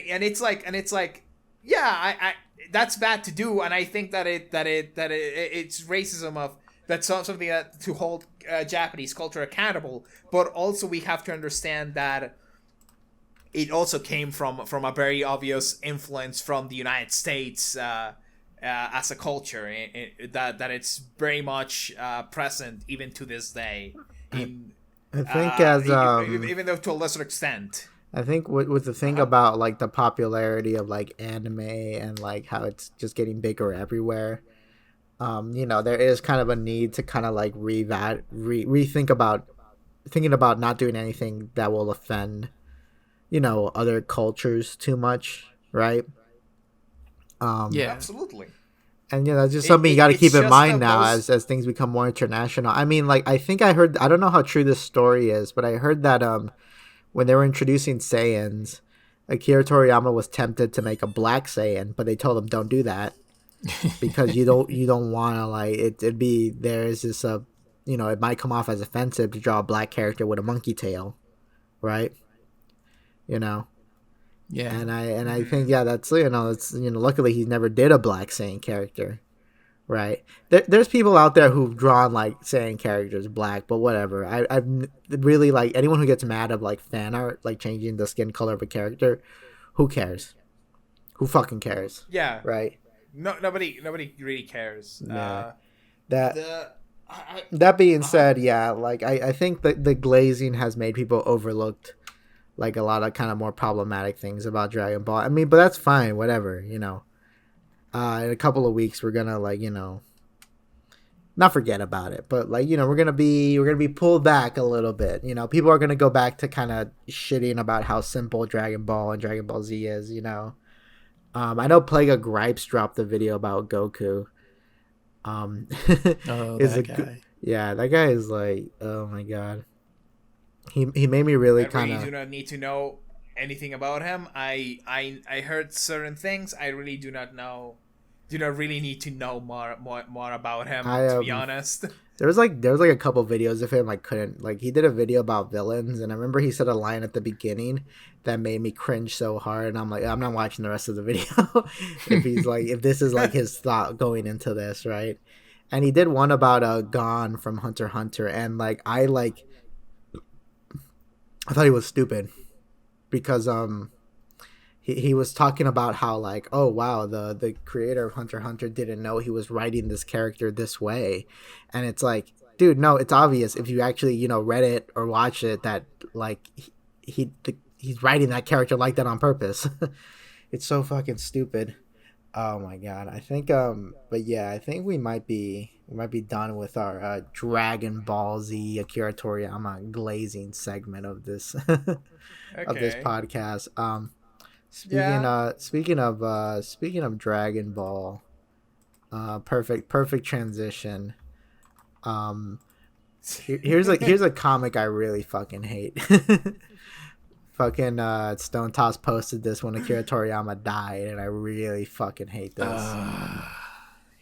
and it's like, yeah, I that's bad to do, and I think that it's racism of that's something that to hold Japanese culture accountable. But also we have to understand that it also came from a very obvious influence from the United States as a culture, that it's very much present even to this day. I think even though to a lesser extent. I think with the thing about like the popularity of like anime and like how it's just getting bigger everywhere, you know, there is kind of a need to kind of like rethink about thinking about not doing anything that will offend, you know, other cultures too much, right? Yeah, absolutely. And yeah, that's just something you got to keep in mind now as things become more international. I mean, like I think I heard, I don't know how true this story is, but I heard that when they were introducing Saiyans, Akira Toriyama was tempted to make a black Saiyan, but they told him don't do that because you don't want to like it'd be there's this you know, it might come off as offensive to draw a black character with a monkey tail, right? You know. Yeah. And I think that's it's luckily he never did a black Saiyan character. Right. There's people out there who've drawn like Saiyan characters black, but whatever. I've really like anyone who gets mad of like fan art, like changing the skin color of a character. Who cares? Who fucking cares? Yeah. Right. No, nobody really cares. Yeah. That being said, yeah, like I think that the glazing has made people overlooked like a lot of kind of more problematic things about Dragon Ball. I mean, but that's fine, whatever, you know. In a couple of weeks we're gonna like, you know, not forget about it, but like, you know, we're gonna be pulled back a little bit. You know, people are gonna go back to kind of shitting about how simple Dragon Ball and Dragon Ball Z is, you know. I know Plague of Gripes dropped a video about Goku. Oh, that guy. Yeah, that guy is like, oh my god. He made me really kind of. I do not need to know anything about him. I heard certain things. I really do not really need to know more about him, to be honest. There was like a couple videos of him he did a video about villains, and I remember he said a line at the beginning that made me cringe so hard, and I'm like, I'm not watching the rest of the video if this is like his thought going into this, right? And he did one about Gon from Hunter x Hunter, and like I thought he was stupid because he was talking about how like, oh wow, the creator of Hunter x Hunter didn't know he was writing this character this way. And it's like, dude, no, it's obvious if you actually, you know, read it or watched it that like he's writing that character like that on purpose. It's so fucking stupid. Oh my god. I think but yeah, I think we might be done with our Dragon Ball Z Akira Toriyama glazing segment of this of this podcast. Speaking of Dragon Ball, perfect transition. Here's a comic I really fucking hate. Fucking Stone Toss posted this when Akira Toriyama died, and I really fucking hate this.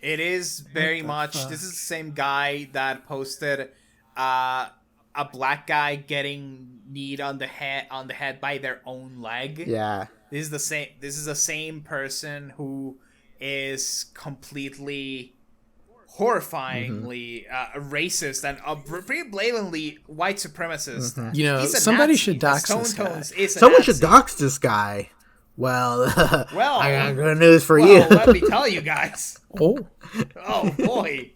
It is very much. Fuck? This is the same guy that posted a a black guy getting kneed on the head by their own leg. Yeah. This is the same person who is completely horrifyingly racist and pretty blatantly white supremacist. You know, somebody should dox this guy. Someone should dox this guy. Well, I got good news for you. Let me tell you guys. Oh boy.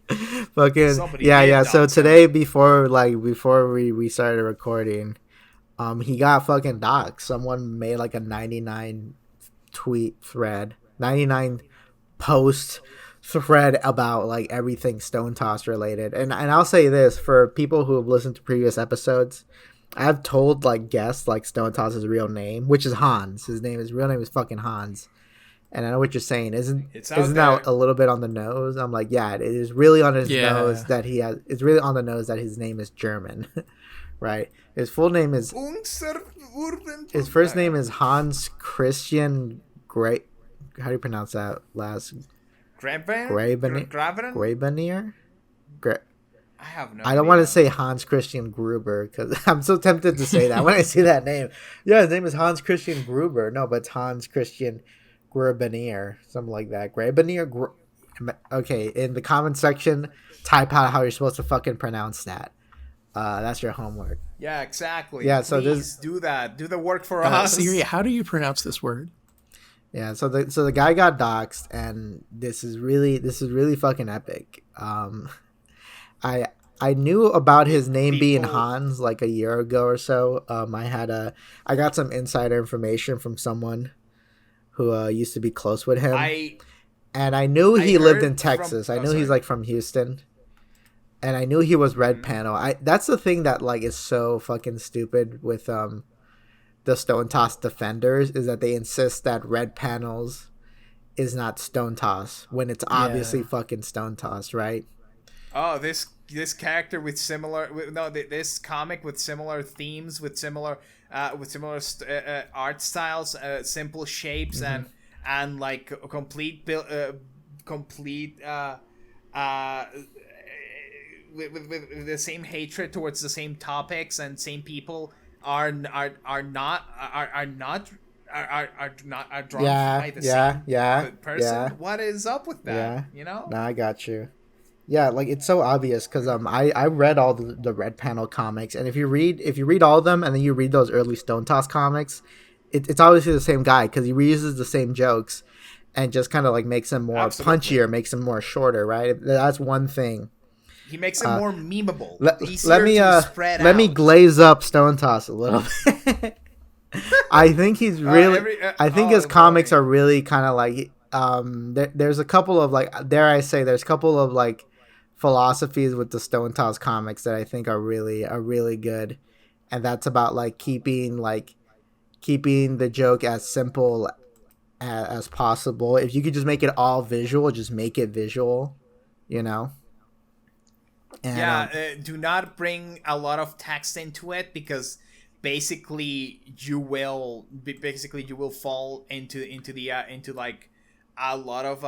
Fucking yeah. So today, before we started recording, he got fucking doxxed. Someone made like a 99 tweet thread, 99 post thread about like everything Stone Toss related. And I'll say this for people who have listened to previous episodes. I've told like guests like Stone Toss's real name, which is Hans. His real name is fucking Hans. And I know what you're saying. Isn't that a little bit on the nose? I'm like, yeah, it is really on his nose that he has. It's really on the nose that his name is German, right? His full name is. His first name is Hans Christian Gray. How do you pronounce that last? Grabenier. I have no. I don't want to say Hans Christian Gruber because I'm so tempted to say that when I see that name. Yeah, his name is Hans Christian Gruber. No, but it's Hans Christian Grabenier, something like that. Grabenier. Okay, in the comment section, type out how you're supposed to fucking pronounce that. That's your homework. Yeah, exactly. Yeah, so please do that. Do the work for us. Siri, how do you pronounce this word? Yeah, so the guy got doxxed, and this is really fucking epic. I knew about his name being Hans like a year ago or so. I got some insider information from someone who used to be close with him, and I knew he lived in Texas. I knew he's like from Houston, and I knew he was red panel. That's the thing that like is so fucking stupid with the Stone Toss defenders is that they insist that red panels is not Stone Toss when it's obviously fucking Stone Toss, right? Oh, this character with this comic with similar themes, with similar art styles, simple shapes, and like complete with the same hatred towards the same topics and same people are drawn by the same person. What is up with that? You know? No, I got you. Yeah, like it's so obvious because I read all the red panel comics, and if you read all of them and then you read those early Stone Toss comics, it's obviously the same guy because he reuses the same jokes and just kind of like makes them more punchier, makes them more shorter, right? That's one thing. He makes it more memeable. Let me glaze up Stone Toss a little bit. I think he's really. I think his comics are really kind of like. There's a couple of like, dare I say, there's a couple of like philosophies with the Stone Toss comics that I think are really good, and that's about like keeping the joke as simple as possible. If you could just make it all visual, just make it visual, you know. And, do not bring a lot of text into it because basically you will fall into like a lot of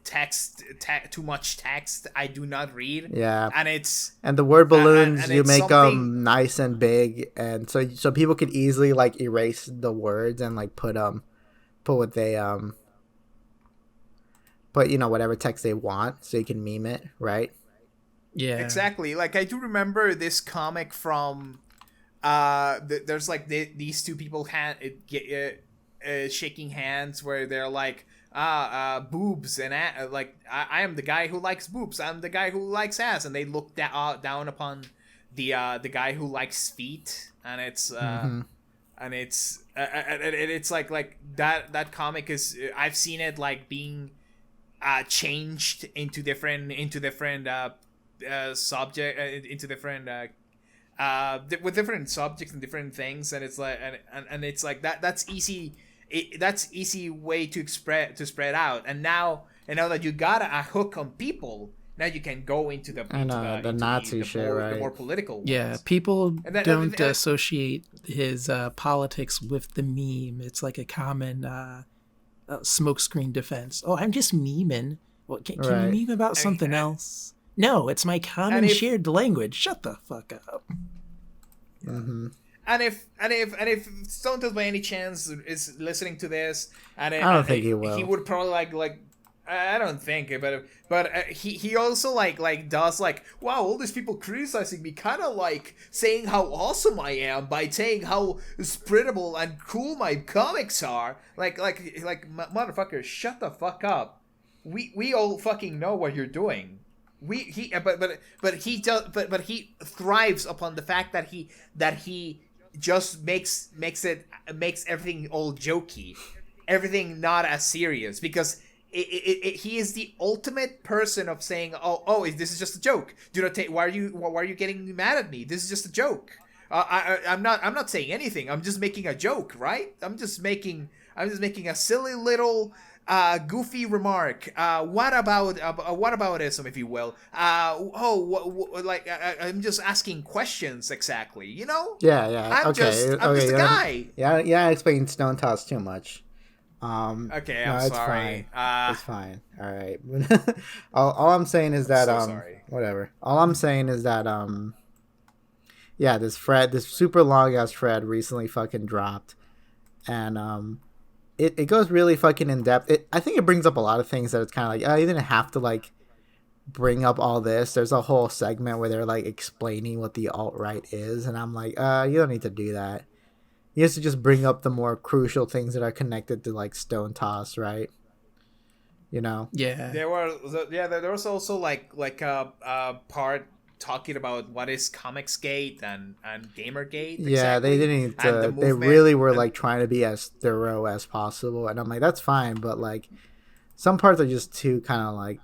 text, too much text. I do not read. Yeah, and the word balloons and you make them nice and big, and so people could easily like erase the words and like put what they put whatever text they want, so you can meme it, right? Yeah, exactly. Like I do remember this comic from there's like these two people shaking hands where they're like boobs and like I am the guy who likes boobs, I'm the guy who likes ass, and they look down upon the guy who likes feet, and it's and it's like that comic is, I've seen it like being changed into different subject into different with different subjects and different things, and it's like and it's like that's easy. That's easy way to spread out, and now that you got a hook on people, now you can go into the Nazi shit, right? The more political ones. Yeah, people don't associate his politics with the meme. It's like a common smokescreen defense. Oh, I'm just memeing. Well, can you meme about something else? No, it's my common shared language. Shut the fuck up. Mm-hmm. And if Stone Toss by any chance is listening to this, I don't think he will. He would probably like I don't think it, but he also like does like, wow, all these people criticizing me, kind of like saying how awesome I am by saying how spreadable and cool my comics are. Like motherfucker, shut the fuck up. We all fucking know what you're doing. But he thrives upon the fact that he just makes everything all jokey, everything not as serious, because he is the ultimate person of saying, oh, this is just a joke. Do not take. Why are you getting mad at me? This is just a joke. I'm not saying anything. I'm just making a joke, right? I'm just making a silly little goofy remark. What aboutism, if you will? I'm just asking questions, exactly. You know? Yeah. I'm just a guy. Yeah. Explaining Stone Toss too much. Okay, I'm sorry. It's fine. All right. all I'm saying is that sorry. Whatever. All I'm saying is that yeah, this super long ass Fred recently fucking dropped, and it goes really fucking in depth. I think it brings up a lot of things that it's kind of like, oh, you didn't have to like bring up all this. There's a whole segment where they're like explaining what the alt-right is, and I'm like, you don't need to do that. You have to just bring up the more crucial things that are connected to like Stone Toss, right? You know? Yeah. There was also like a part talking about what is Comicsgate and Gamergate. Exactly. Yeah, they didn't. They really were like trying to be as thorough as possible, and I'm like, that's fine, but like some parts are just too kind of like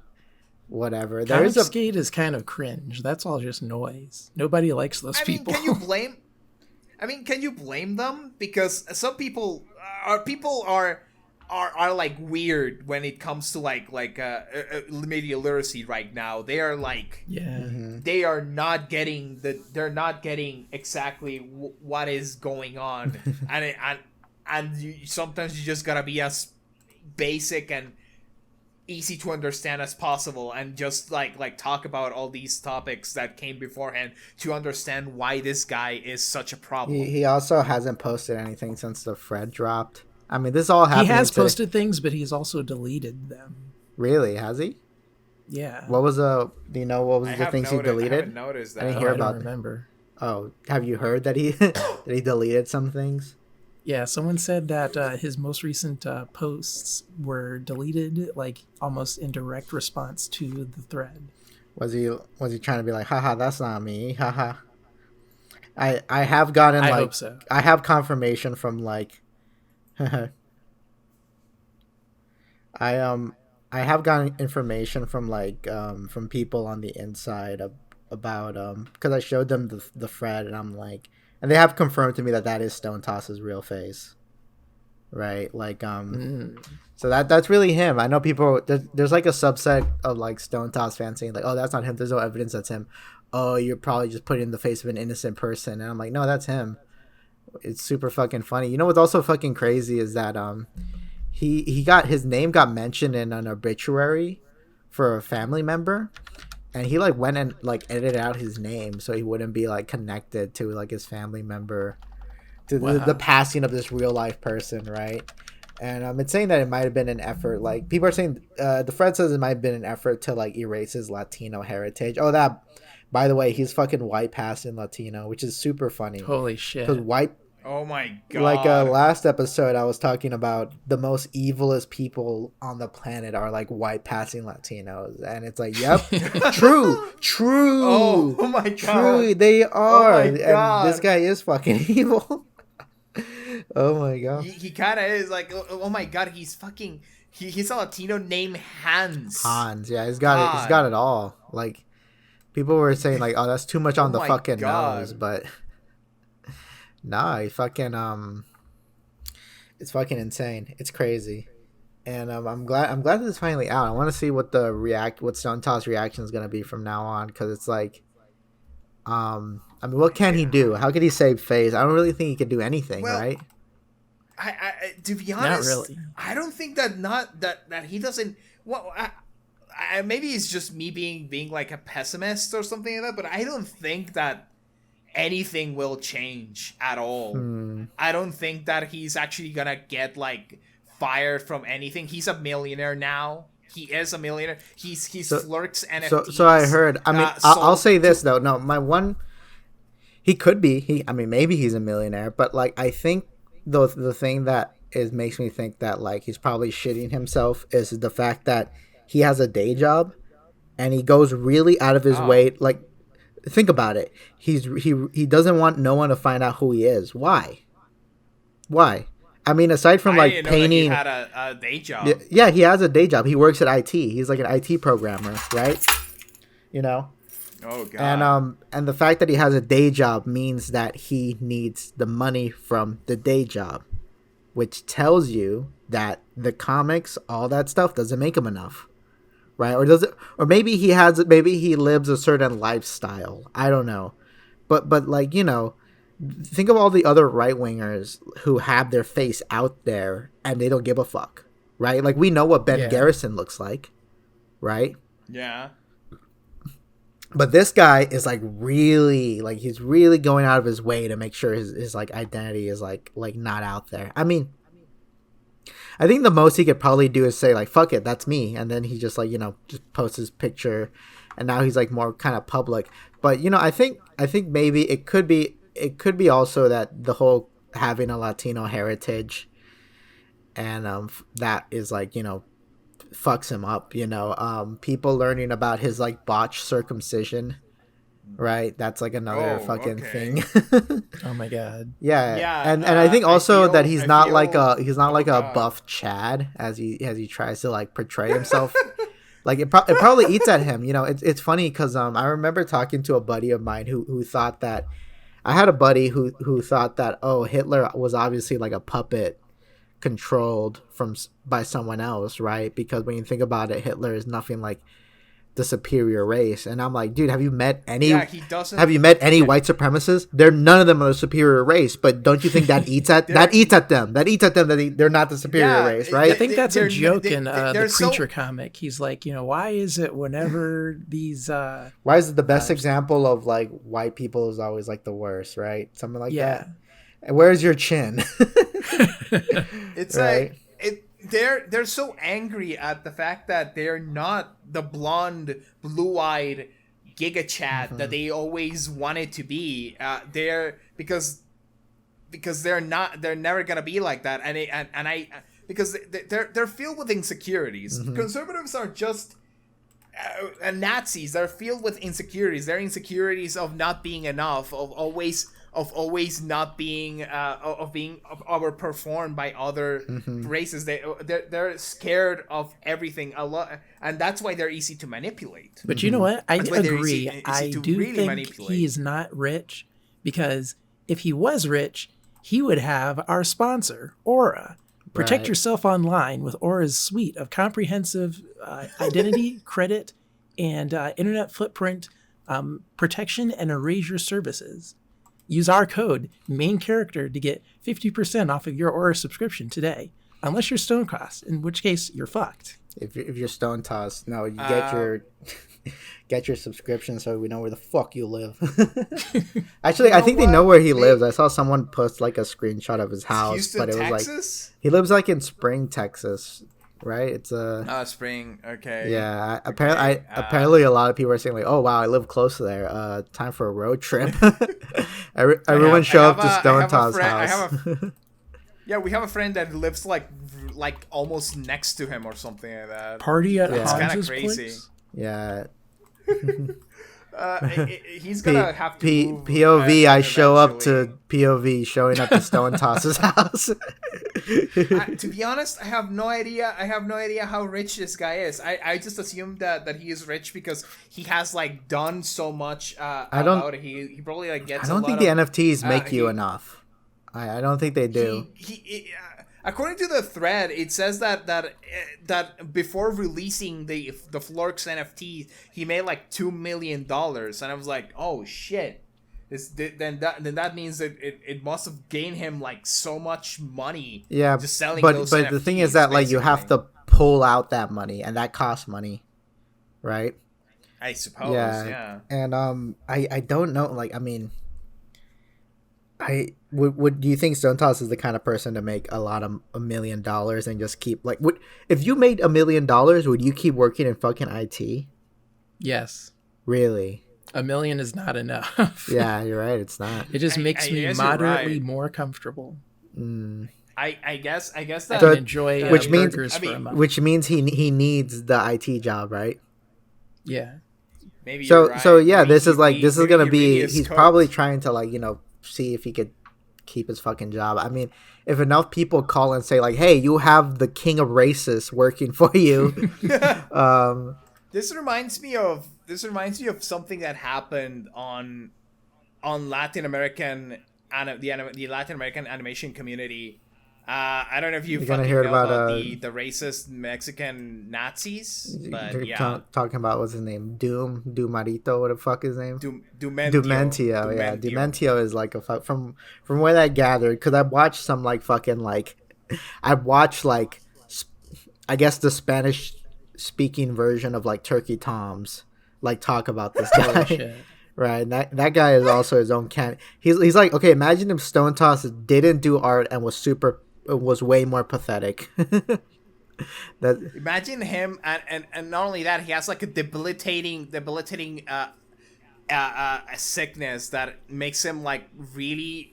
whatever. Comicsgate is kind of cringe. That's all just noise. Nobody likes those people. Can you blame them? Because some people are like weird when it comes to like media literacy right now. They are like, they are not getting they're not getting exactly what is going on, and sometimes you just gotta be as basic and easy to understand as possible, and just like talk about all these topics that came beforehand to understand why this guy is such a problem. He also hasn't posted anything since the Fred dropped. I mean, this all happened. He has posted things, but he's also deleted them. Really? Has he? Yeah. What was the things he deleted? I haven't noticed that. I didn't hear about. I don't remember. Oh, have you heard that he that he deleted some things? Yeah, someone said that his most recent posts were deleted, like almost in direct response to the thread. Was he trying to be like, haha, that's not me, haha? I have gotten like, I hope so. I have confirmation from like, I have gotten information from like from people on the inside about because I showed them the Fred, and I'm like. And they have confirmed to me that is Stone Toss's real face, right? Like, so that's really him. I know people. There's like a subset of like Stone Toss fans saying like, "Oh, that's not him. There's no evidence that's him." Oh, you're probably just putting in the face of an innocent person. And I'm like, no, that's him. It's super fucking funny. You know what's also fucking crazy is that his name got mentioned in an obituary for a family member. And he like went and like edited out his name so he wouldn't be like connected to like his family member, to the passing of this real life person, right? And it's saying that it might have been an effort. Like people are saying, the Fred says it might have been an effort to like erase his Latino heritage. Oh, that, by the way, he's fucking white passing Latino, which is super funny. Holy shit! Because white. Oh my god! Like last episode, I was talking about the most evilest people on the planet are like white passing Latinos, and it's like, yep, true. Oh my god! True, they are. Oh my god. And this guy is fucking evil. Oh my god! He kind of is like, oh my god, he's fucking. He's a Latino named Hans. Hans, yeah, he's got it. He's got it all. Like people were saying, like, oh, that's too much on the fucking nose, but. Nah, he fucking it's fucking insane. It's crazy, and I'm glad that it's finally out. I want to see what Stone Toss reaction is gonna be from now on, because it's like, I mean, what can he do? How could he save face? I don't really think he could do anything, right? I to be honest, not really. I don't think that he doesn't. Well, maybe it's just me being like a pessimist or something like that, but I don't think that anything will change at all. I don't think that he's actually gonna get like fired from anything. He's a millionaire now. He is a millionaire. He's flirts NFTs. So I heard. I mean, I'll say this though. No, he could be. Maybe he's a millionaire, but like I think the thing that makes me think that like he's probably shitting himself is the fact that he has a day job, and he goes really out of his way. Like, think about it. He doesn't want no one to find out who he is. Why? I mean, aside from like painting, he had a day job. Yeah, he has a day job. He works at IT. He's like an IT programmer, right? You know. Oh god. And the fact that he has a day job means that he needs the money from the day job, which tells you that the comics, all that stuff, doesn't make him enough, right? Or does it? Or maybe he lives a certain lifestyle. I don't know, but like, you know. Think of all the other right-wingers who have their face out there and they don't give a fuck, right? Like, we know what Ben Garrison looks like, right? Yeah. But this guy is like really, like, he's really going out of his way to make sure his like identity is like not out there. I mean, I think the most he could probably do is say like, fuck it, that's me. And then he just like, you know, just posts his picture, and now he's like more kind of public. But, you know, I think maybe it could be also that the whole having a Latino heritage and that is like, you know, fucks him up, you know. People learning about his like botched circumcision, right? That's like another thing. Oh my god. Yeah. And I think also that he's not like a buff Chad as he tries to like portray himself. Like it probably eats at him, you know. It's funny because I remember talking to a buddy of mine who thought that I had a buddy who thought that, oh, Hitler was obviously like a puppet controlled by someone else, right? Because when you think about it, Hitler is nothing like the superior race. And I'm like, dude, have you met any white supremacists? None of them are the superior race, but don't you think that eats at them? That they're not the superior race, right? I think that's a joke in the Creature comic. He's like, you know, why is it whenever these why is it the best example of like white people is always like the worst, right? Something like that. And where's your chin? It's right? Like they're so angry at the fact that they're not the blonde, blue-eyed Giga Chad that they always wanted to be. Because they're never gonna be like that, because they're filled with insecurities. Conservatives are just Nazis. They're filled with insecurities. They're insecurities of not being enough, of always not being being overperformed by other races. They're scared of everything a lot, and that's why they're easy to manipulate. But you know what? I agree. I do really think manipulate. He is not rich, because if he was rich, he would have our sponsor, Aura. Protect yourself online with Aura's suite of comprehensive identity, credit, and internet footprint protection and erasure services. Use our code, main character, to get 50% off of your Aura subscription today, unless you're stone cost, in which case you're fucked. If you're stone tossed, no, you get your subscription so we know where the fuck you live. Actually, I think they know where he lives. I saw someone post like a screenshot of his house, Houston, but it was Texas? Like he lives like in Spring, Texas. Right, it's Spring. Okay. Yeah, apparently a lot of people are saying like, "Oh wow, I live close there. Time for a road trip." Everyone show up to Stone Toss's house. Yeah, we have a friend that lives like almost next to him or something like that. Party at It's kind of crazy. Place? Yeah. He's gonna have to move, POV. I show up to POV showing up to Stone Toss's house. To be honest, I have no idea how rich this guy is. I just assumed that he is rich because he has like done so much about it. He probably like gets. I don't think the NFTs make you enough. I don't think they do. According to the thread, it says that before releasing the Florks NFT, he made like $2 million, and I was like, oh shit. Then that means that it must have gained him like so much money. Yeah, just selling but those but NFTs, the thing is that like you have to pull out that money, and that costs money, right? I suppose, yeah. And I don't know. Like, I mean, would do you think Stone Toss is the kind of person to make $1 million and just keep like if you made $1 million, would you keep working in fucking IT? Yes. Really? $1 million is not enough. Yeah, you're right. It's not. It just makes me moderately more comfortable. I guess that I can enjoy which burgers for a month. Which means he needs the IT job, right? Yeah. Maybe so you're right. so yeah, maybe this is gonna be. Really he's probably trying to like see if he could keep his fucking job. I mean, if enough people call and say like, "Hey, you have the king of racists working for you," This reminds me of something that happened on Latin American the Latin American animation community. I don't know if you fucking know about the racist Mexican Nazis, but yeah, talking about what's his name, Dumarito, what the fuck his name? Dumentio. Yeah, Dumentio is like from where I gathered, because I watched some like fucking like I watched like I guess the Spanish speaking version of like Turkey Toms like talk about this guy. Right, that guy is also his own can. He's like, okay, imagine if Stone Toss didn't do art and was way more pathetic. Imagine him, and not only that, he has like a debilitating sickness that makes him like really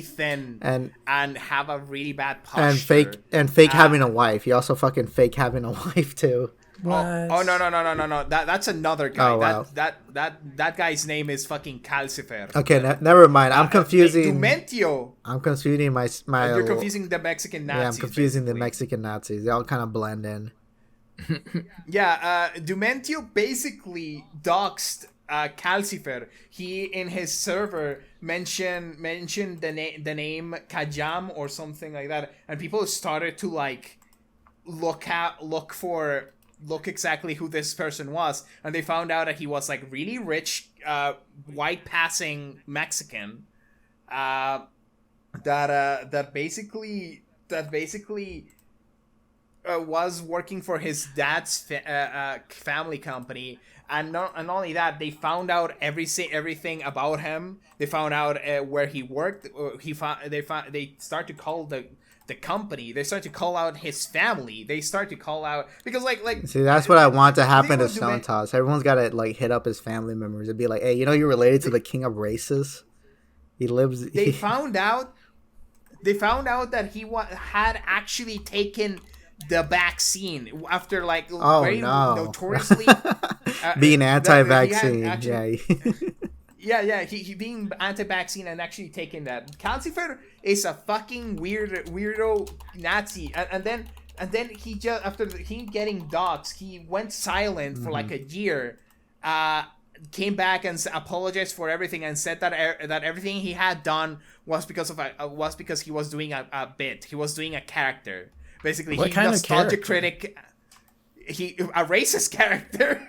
thin and have a really bad posture and fake having a wife. He also fucking fake having a wife too. Oh no! That's another guy. Oh, wow. That guy's name is fucking Calcifer. Okay, never mind. I'm confusing. Dumentio. I'm confusing my. You're confusing the Mexican Nazis. Yeah, I'm confusing the Mexican Nazis. They all kind of blend in. Yeah, Dumentio basically doxed Calcifer. He in his server mentioned the name Kajam or something like that, and people started to like look exactly who this person was, and they found out that he was like really rich, white passing Mexican, that basically was working for his dad's family company, and not only that, they found out everything about him. They found out where he worked. They start to call the company. They start to call out his family. They start to call out because like see, that's what I want to happen to Stone Toss. Everyone's got to like hit up his family members and be like, hey, you're related to the king of races. He lives. They found out that he had actually taken the vaccine after like notoriously being anti-vaccine. He being anti-vaccine and actually taking that. Calcifer is a fucking weirdo Nazi, and then he just after he getting doxxed, he went silent for like a year. Came back and apologized for everything and said that everything he had done was because he was doing a bit. He was doing a character. Basically, he's a nostalgia critic. A racist character.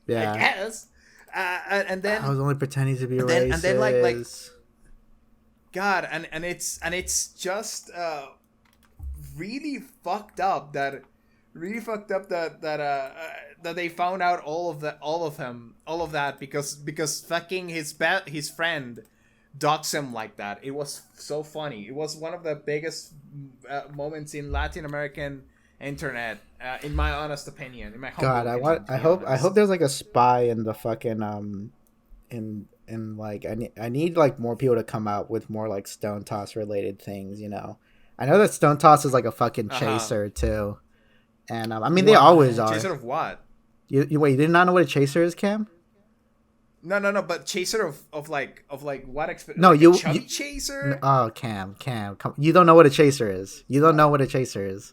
Yeah. I guess. And then I was only pretending to be racist. And then like God, and it's just really fucked up that they found out all of that because fucking his friend doxed him like that. It was so funny. It was one of the biggest moments in Latin American internet, in my honest opinion. In my God, I hope there's like a spy in the fucking in like I need like more people to come out with more like Stone Toss related things. I know that Stone Toss is like a fucking chaser too, and I mean they always are. Chaser of what? You wait, you did not know what a chaser is, Cam? No, but chaser of like what? No, like you chaser. Oh, Cam, come. You don't know what a chaser is. You don't know what a chaser is.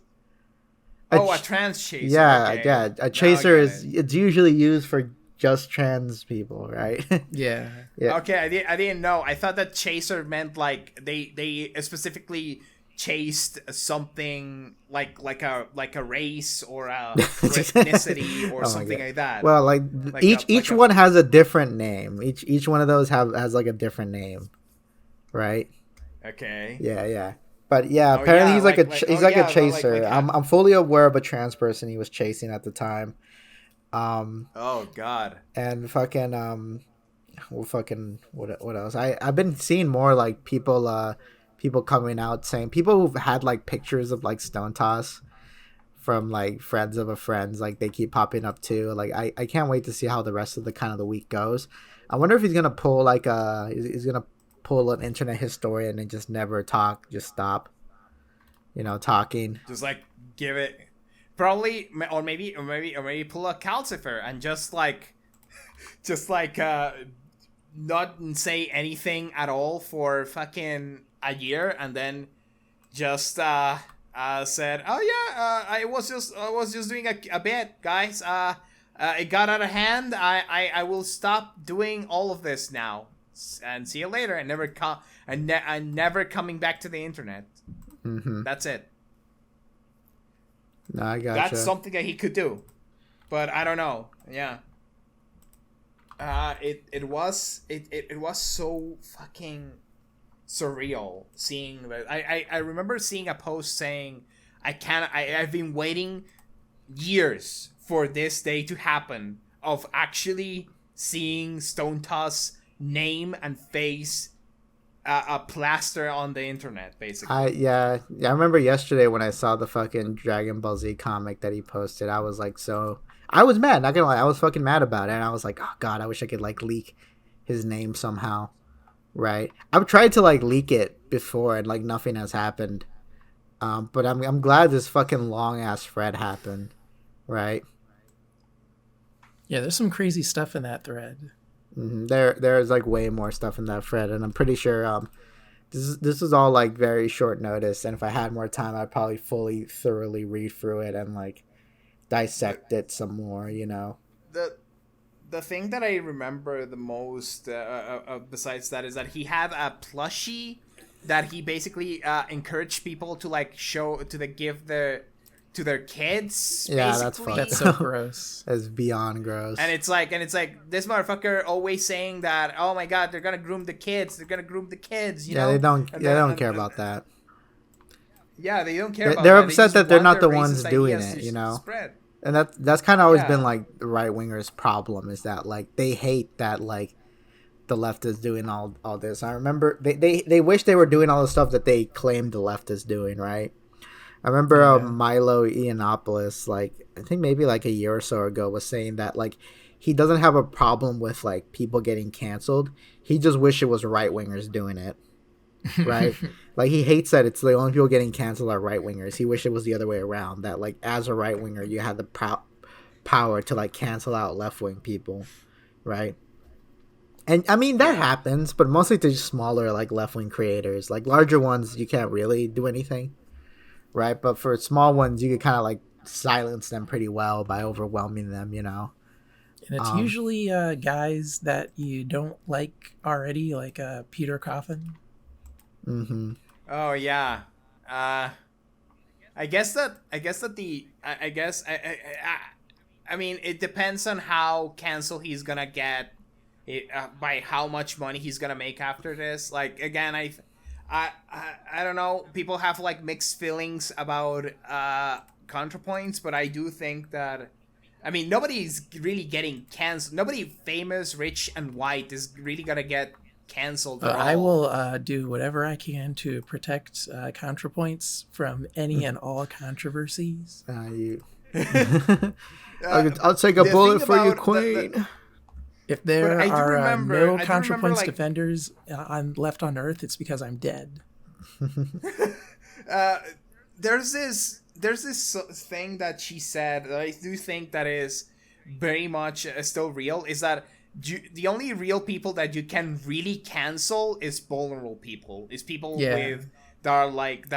A trans chaser. Yeah, okay. Yeah. A chaser it's usually used for just trans people, right? Yeah. Okay, I didn't know. I thought that chaser meant like they specifically chased something like a race or a ethnicity or something like that. Well, like each one has a different name. Each one of those has like a different name, right? Okay. Yeah. But yeah, apparently he's like a chaser. I'm fully aware of a trans person he was chasing at the time. Oh God. And fucking what else? I've been seeing more like people coming out saying, people who've had like pictures of like Stone Toss from like friends of a friends, like they keep popping up too. Like I can't wait to see how the rest of the kind of the week goes. I wonder if he's gonna pull like he's gonna pull an internet historian and just never talk, just stop, talking. Just like give it, probably, or maybe pull a calcifer and just like not say anything at all for fucking a year, and then just said, "Oh yeah, I was just doing a bit, guys. It got out of hand. I will stop doing all of this now, and see you later." And never coming back to the internet. Mm-hmm. That's it. No, I gotcha. That's something that he could do, but I don't know. Yeah. It was so fucking surreal seeing that. I remember seeing a post saying, I've been waiting years for this day to happen, of actually seeing Stone Toss name and face a plaster on the internet, basically. I remember yesterday when I saw the fucking Dragon Ball Z comic that he posted. I was like, I was mad, not gonna lie. I was fucking mad about it, and I was like, oh God, I wish I could like leak his name somehow. Right? I've tried to like leak it before, and like nothing has happened. But I'm glad this fucking long ass thread happened. Right? Yeah, there's some crazy stuff in that thread. Mm-hmm. There's like way more stuff in that thread, and I'm pretty sure this is all like very short notice. And if I had more time, I'd probably thoroughly read through it and like dissect it some more. The thing that I remember the most besides that is that he had a plushie that he basically encouraged people to like give to their kids. Yeah, basically. That's so gross. That's beyond gross. And it's like this motherfucker always saying that, oh my God, they're gonna groom the kids. They're gonna groom the kids. You know? They don't care about that. Yeah, they don't care about they're that. upset that they're not the ones doing it. Spread. And that's kind of always been like the right wingers' problem, is that like they hate that like the left is doing all this. I remember they wish they were doing all the stuff that they claimed the left is doing, right? I remember Milo Yiannopoulos, like I think maybe like a year or so ago, was saying that like he doesn't have a problem with like people getting canceled. He just wish it was right wingers doing it, right? Like he hates that it's the only people getting canceled are right wingers. He wish it was the other way around. That like as a right winger, you had the power to like cancel out left wing people, right? And I mean that happens, but mostly to smaller like left wing creators. Like larger ones, you can't really do anything. Right, but for small ones, you could kind of like silence them pretty well by overwhelming them, And it's usually guys that you don't like already, like Peter Coffin. Mm-hmm. Oh yeah, I mean, it depends on how canceled he's gonna get, by how much money he's gonna make after this. Like again, I don't know. People have like mixed feelings about ContraPoints, but I do think that, I mean, nobody's really getting canceled. Nobody famous, rich, and white is really gonna get canceled. I will do whatever I can to protect ContraPoints from any and all controversies. I'll take a bullet for you, Queen. If there are no ContraPoints defenders left on Earth, it's because I'm dead. There's this thing that she said that I do think that is very much still real, is that the only real people that you can really cancel is vulnerable people. Is people that are like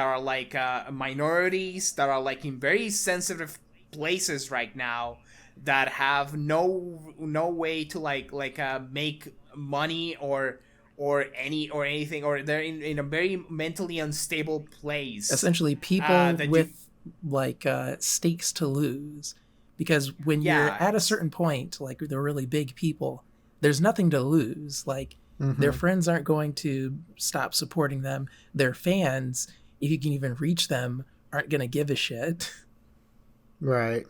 minorities, that are like in very sensitive places right now, that have no way to make money or anything, or they're in a very mentally unstable place. Essentially, people with stakes to lose, because when you're at a certain point, like the really big people, there's nothing to lose. Like their friends aren't going to stop supporting them. Their fans, if you can even reach them, aren't going to give a shit. Right.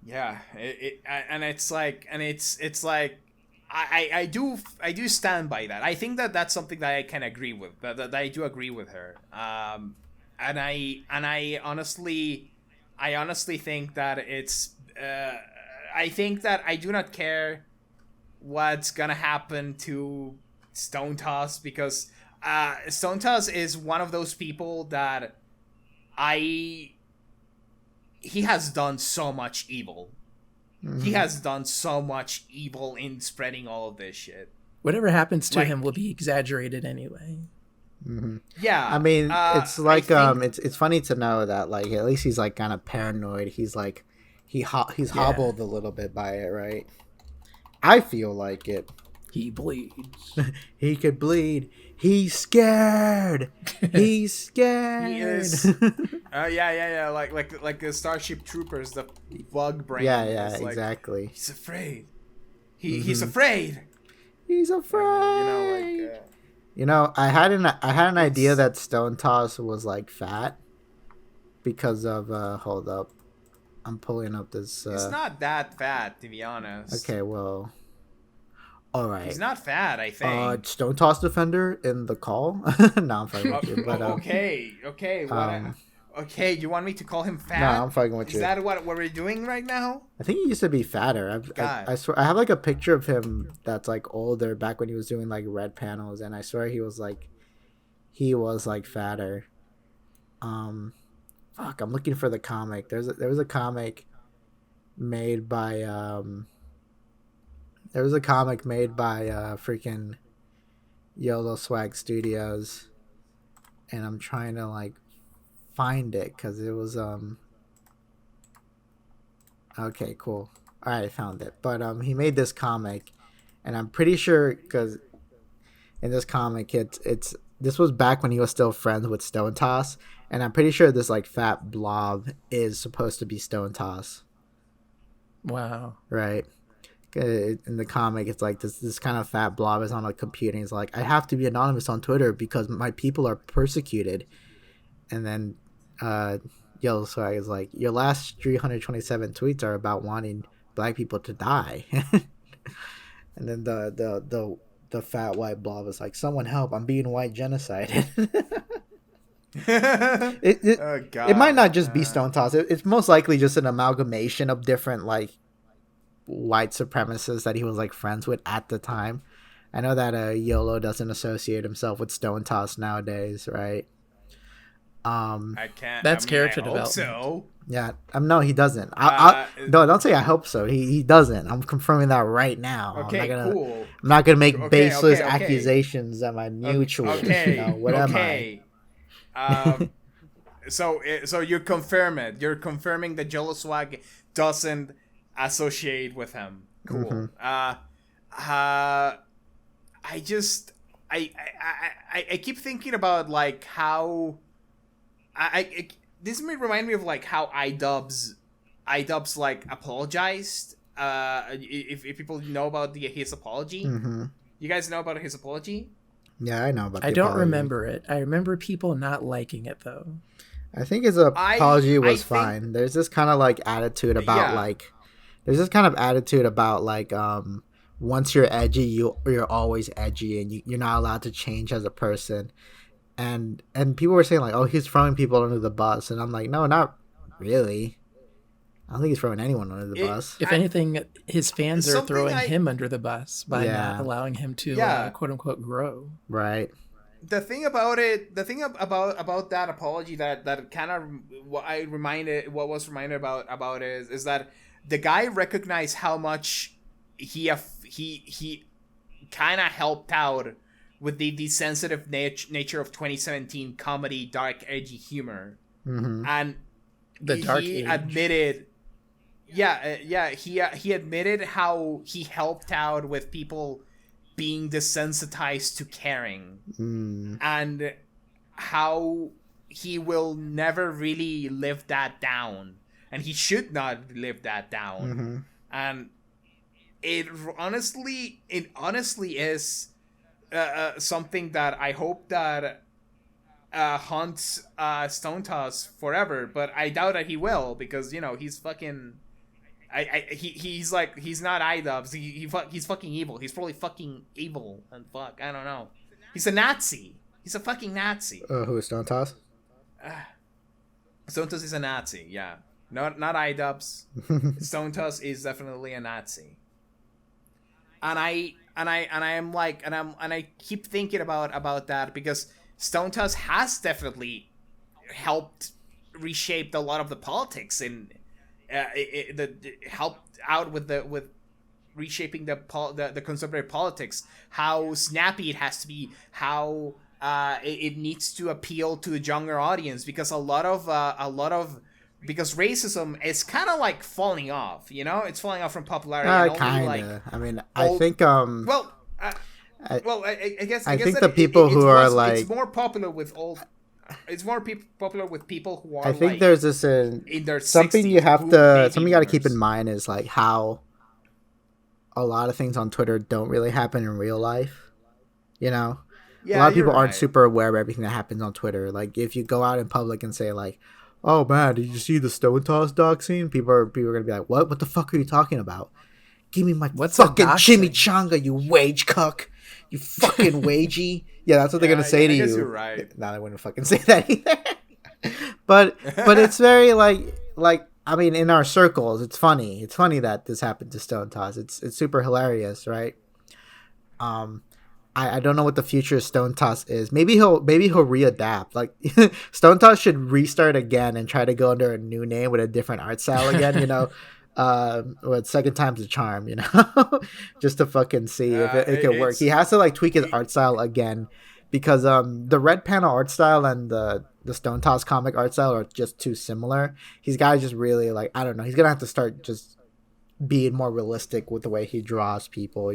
Yeah, it's like I do stand by that. I think that that's something that I can agree with. That I do agree with her. And I honestly think that it's I think that I do not care what's gonna happen to Stone Toss, because Stone Toss is one of those people that he has done so much evil. Mm-hmm. He has done so much evil in spreading all of this shit. Whatever happens to him will be exaggerated anyway. Mm-hmm. Yeah, I mean, it's like it's funny to know that like at least he's like kind of paranoid. He's like he's hobbled a little bit by it, right? I feel like it. He bleeds. He could bleed. He's scared. He's scared. He is. Yeah. Like the Starship Troopers, the bug brain. Yeah, exactly. He's afraid. He's afraid. He's afraid. I had an idea that Stone Toss was like fat because of hold up, I'm pulling up this. He's not that fat, to be honest. Okay, well. All right. He's not fat, I think. Stone Toss Defender in the call. No, I'm fucking with you. But, okay. Okay, you want me to call him fat? No, I'm fucking with you. Is that what we're doing right now? I think he used to be fatter. I swear, I have like a picture of him that's like older, back when he was doing like red panels, and I swear he was like fatter. Fuck, I'm looking for the comic. There was a comic made by freaking YOLO Swag Studios, and I'm trying to like find it because it was okay, cool. All right, I found it. But he made this comic, and I'm pretty sure because in this comic this was back when he was still friends with Stone Toss, and I'm pretty sure this like fat blob is supposed to be Stone Toss. Wow. Right. In the comic, it's like this kind of fat blob is on a computer, and he's like, I have to be anonymous on Twitter because my people are persecuted. And then Yellow Swag is like, your last 327 tweets are about wanting black people to die. And then the fat white blob is like, someone help, I'm being white genocided. It might not just be Stone Toss. It's most likely just an amalgamation of different like white supremacists that he was like friends with at the time. I know that YOLO doesn't associate himself with Stone Toss nowadays, right? I can't. That's character I hope development. So. Yeah, no, he doesn't. No, don't say I hope so. He doesn't. I'm confirming that right now. Okay, cool. I'm not gonna make baseless accusations at my mutual. Okay, what am I? So you confirm it. You're confirming that YOLO Swag doesn't associate with him. Cool. Mm-hmm. I keep thinking about like how this may remind me of like how iDubbbz like apologized. If people know about his apology. Mm-hmm. You guys know about his apology? Yeah, I know about I don't remember it. I remember people not liking it though. I think his apology was fine. There's this kind of like attitude about once you're edgy, you're always edgy, and you're not allowed to change as a person. And people were saying like, oh, he's throwing people under the bus, and I'm like, no, not really. I don't think he's throwing anyone under the bus. If anything, his fans are throwing him under the bus by not allowing him to quote unquote grow. Right. The thing about that apology that kind of what was reminded about is that the guy recognized how much he kind of helped out with the sensitive nature of 2017 comedy, dark, edgy humor, mm-hmm. and the dark age. Admitted, he admitted how he helped out with people being desensitized to caring, and how he will never really live that down, and he should not live that down, mm-hmm. and it honestly is something that I hope that haunts Stone Toss forever, but I doubt that he will, because he's fucking. he's like, he's not iDubbbz. He's fucking evil. He's probably fucking evil and fuck. I don't know. He's a Nazi. He's a fucking Nazi. Who is Stone Toss? Stone Toss is a Nazi. Yeah, not iDubbbz. Stone Toss is definitely a Nazi. And I keep thinking about that because Stone Toss has definitely helped reshape a lot of the politics and helped out with reshaping the conservative politics. How snappy it has to be. How it needs to appeal to the younger audience because because racism is kind of like falling off. It's falling off from popularity. Kinda. I mean, I think I guess I think the people who are like it's more popular with old. It's more popular with people who are. I think there's this in their something you got to keep in mind is like how a lot of things on Twitter don't really happen in real life. A lot of people aren't super aware of everything that happens on Twitter. Like if you go out in public and say like, "Oh man, did you see the Stone Toss doc scene?" People are gonna be like, "What? What the fuck are you talking about? Give me my fucking chimichanga, you wage cuck, you fucking wagey." Yeah, that's what they're gonna say to you. You're right. No, they wouldn't fucking say that either. but it's very like I mean, in our circles, it's funny. It's funny that this happened to Stone Toss. It's super hilarious, right? I don't know what the future of Stone Toss is. Maybe he'll readapt. Like Stone Toss should restart again and try to go under a new name with a different art style again. Second time's a charm. Just to fucking see if it can work. He has to like tweak his art style again because the red panel art style and the Stone Toss comic art style are just too similar. He's got to just really like, I don't know. He's gonna have to start just being more realistic with the way he draws people.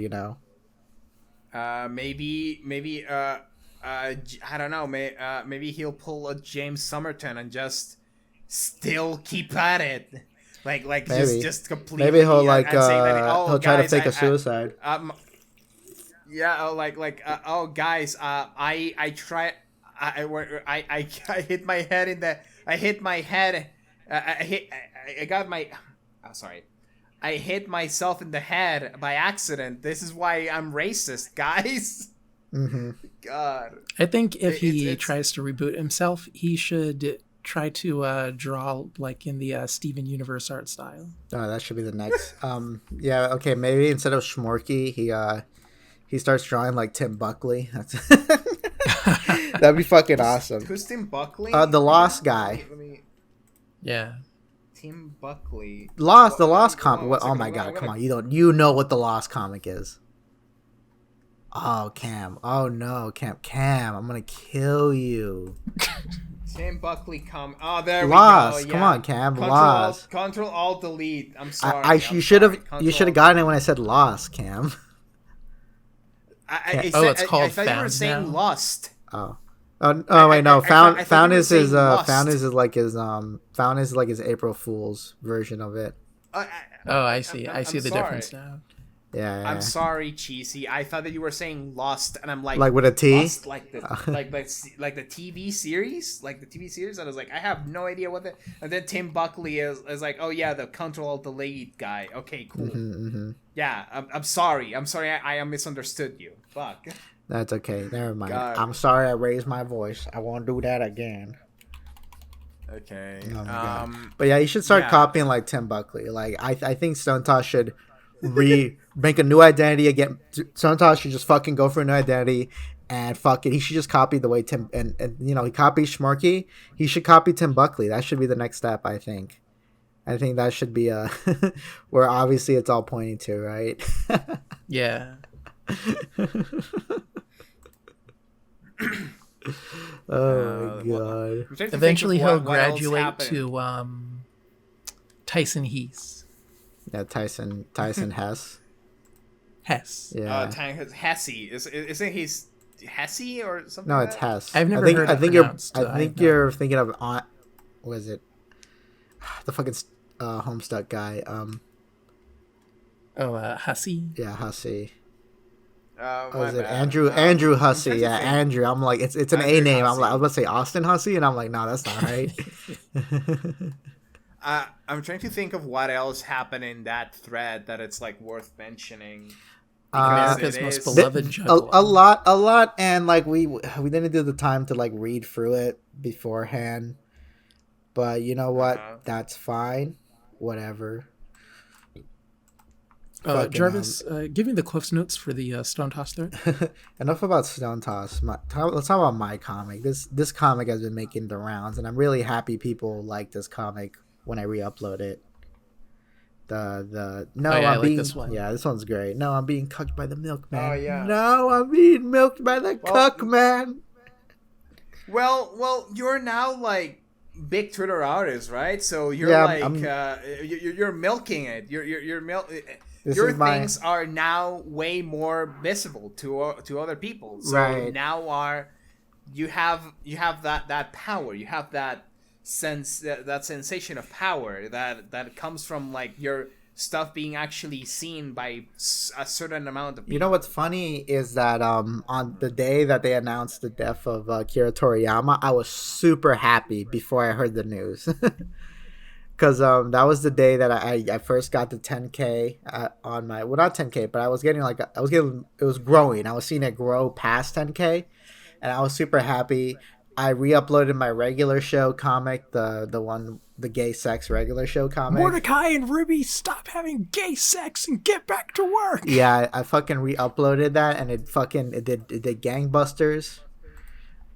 Maybe I don't know. Maybe he'll pull a James Somerton and just still keep at it. Like maybe. just completely. Maybe he'll he'll try to fake a suicide. Guys, I tried. I hit my head in the. I hit my head. I got my. Oh, sorry. I hit myself in the head by accident. This is why I'm racist, guys. Mm-hmm. God. I think if he tries to reboot himself, he should try to draw like in the Steven Universe art style. Oh, that should be the next. Yeah. Okay. Maybe instead of Schmorky, he starts drawing like Tim Buckley. That'd be fucking awesome. Who's Tim Buckley? The Lost guy. Yeah. Tim Buckley. The Lost comic. Oh my god! Come on, you know what the Lost comic is? Oh, Cam. Oh no, Cam. I'm gonna kill you. Tim Buckley Oh, there Lost. we go. Yeah. Come on, Cam. Lost. Control Alt Delete. I'm sorry. You should have gotten it when I said Lost, Cam. It's called I thought you were saying now? Lost. Wait, no. Found is his like his April Fool's version of it. I see. I see the difference now. Yeah. I'm sorry, Cheesy. I thought that you were saying Lost, and I'm like with a T, Lost, like the TV series, And I was like, I have no idea what that. And then Tim Buckley is like, oh yeah, the Control Alt Delete guy. Okay, cool. Mm-hmm. Yeah, I'm sorry. I misunderstood you. Fuck. That's okay. Never mind. God. I'm sorry I raised my voice. I won't do that again. Okay. Oh my God. But yeah, you should start copying like Tim Buckley. Like I think Stone Toss should make a new identity again. Stone Toss should just fucking go for a new identity and fuck it. He should just copy the way Tim and he copies Schmorky. He should copy Tim Buckley. That should be the next step. I think that should be where obviously it's all pointing to, right? Yeah. Oh my god! Eventually, he'll graduate to Tyson Hesse. Yeah, Tyson Hesse. Hesse. Yeah. Hesse. Isn't he Hesse or something? No, it's Hesse. I've never heard it pronounced. I think you're thinking of what is it? The fucking Homestuck guy. Hesse. Yeah, Hesse. Was it Andrew Hussey? Yeah, Andrew. I'm like, it's an A name. I was about to say Austin Hussey, and I'm like, no, that's not right. I'm trying to think of what else happened in that thread that it's like worth mentioning. America's most beloved juggalo. A lot, and like we didn't do the time to like read through it beforehand. But you know what? That's fine. Whatever. Jarvis, give me the Cliff's Notes for the Stone Toss there. Enough about Stone Toss. Let's talk about my comic. This comic has been making the rounds, and I'm really happy people like this comic when I re-upload it. I like this one. Yeah, this one's great. No, I'm being cucked by the milkman. Oh yeah. No, I'm being milked by the cuck man. Well, you're now like big Twitter artist, right? So you're you're milking it. Your things are now way more visible to other people. So right. Now you have that power. You have that sense, that sensation of power that comes from like your stuff being actually seen by a certain amount of people. You know what's funny is that on the day that they announced the death of Akira Toriyama, I was super happy before I heard the news. Because that was the day that I first got the 10K on my, well, not 10K, but it was growing. I was seeing it grow past 10K, and I was super happy. I re-uploaded my regular show comic, the gay sex regular show comic. Mordecai and Ruby, stop having gay sex and get back to work. Yeah, I fucking re-uploaded that, and it did gangbusters.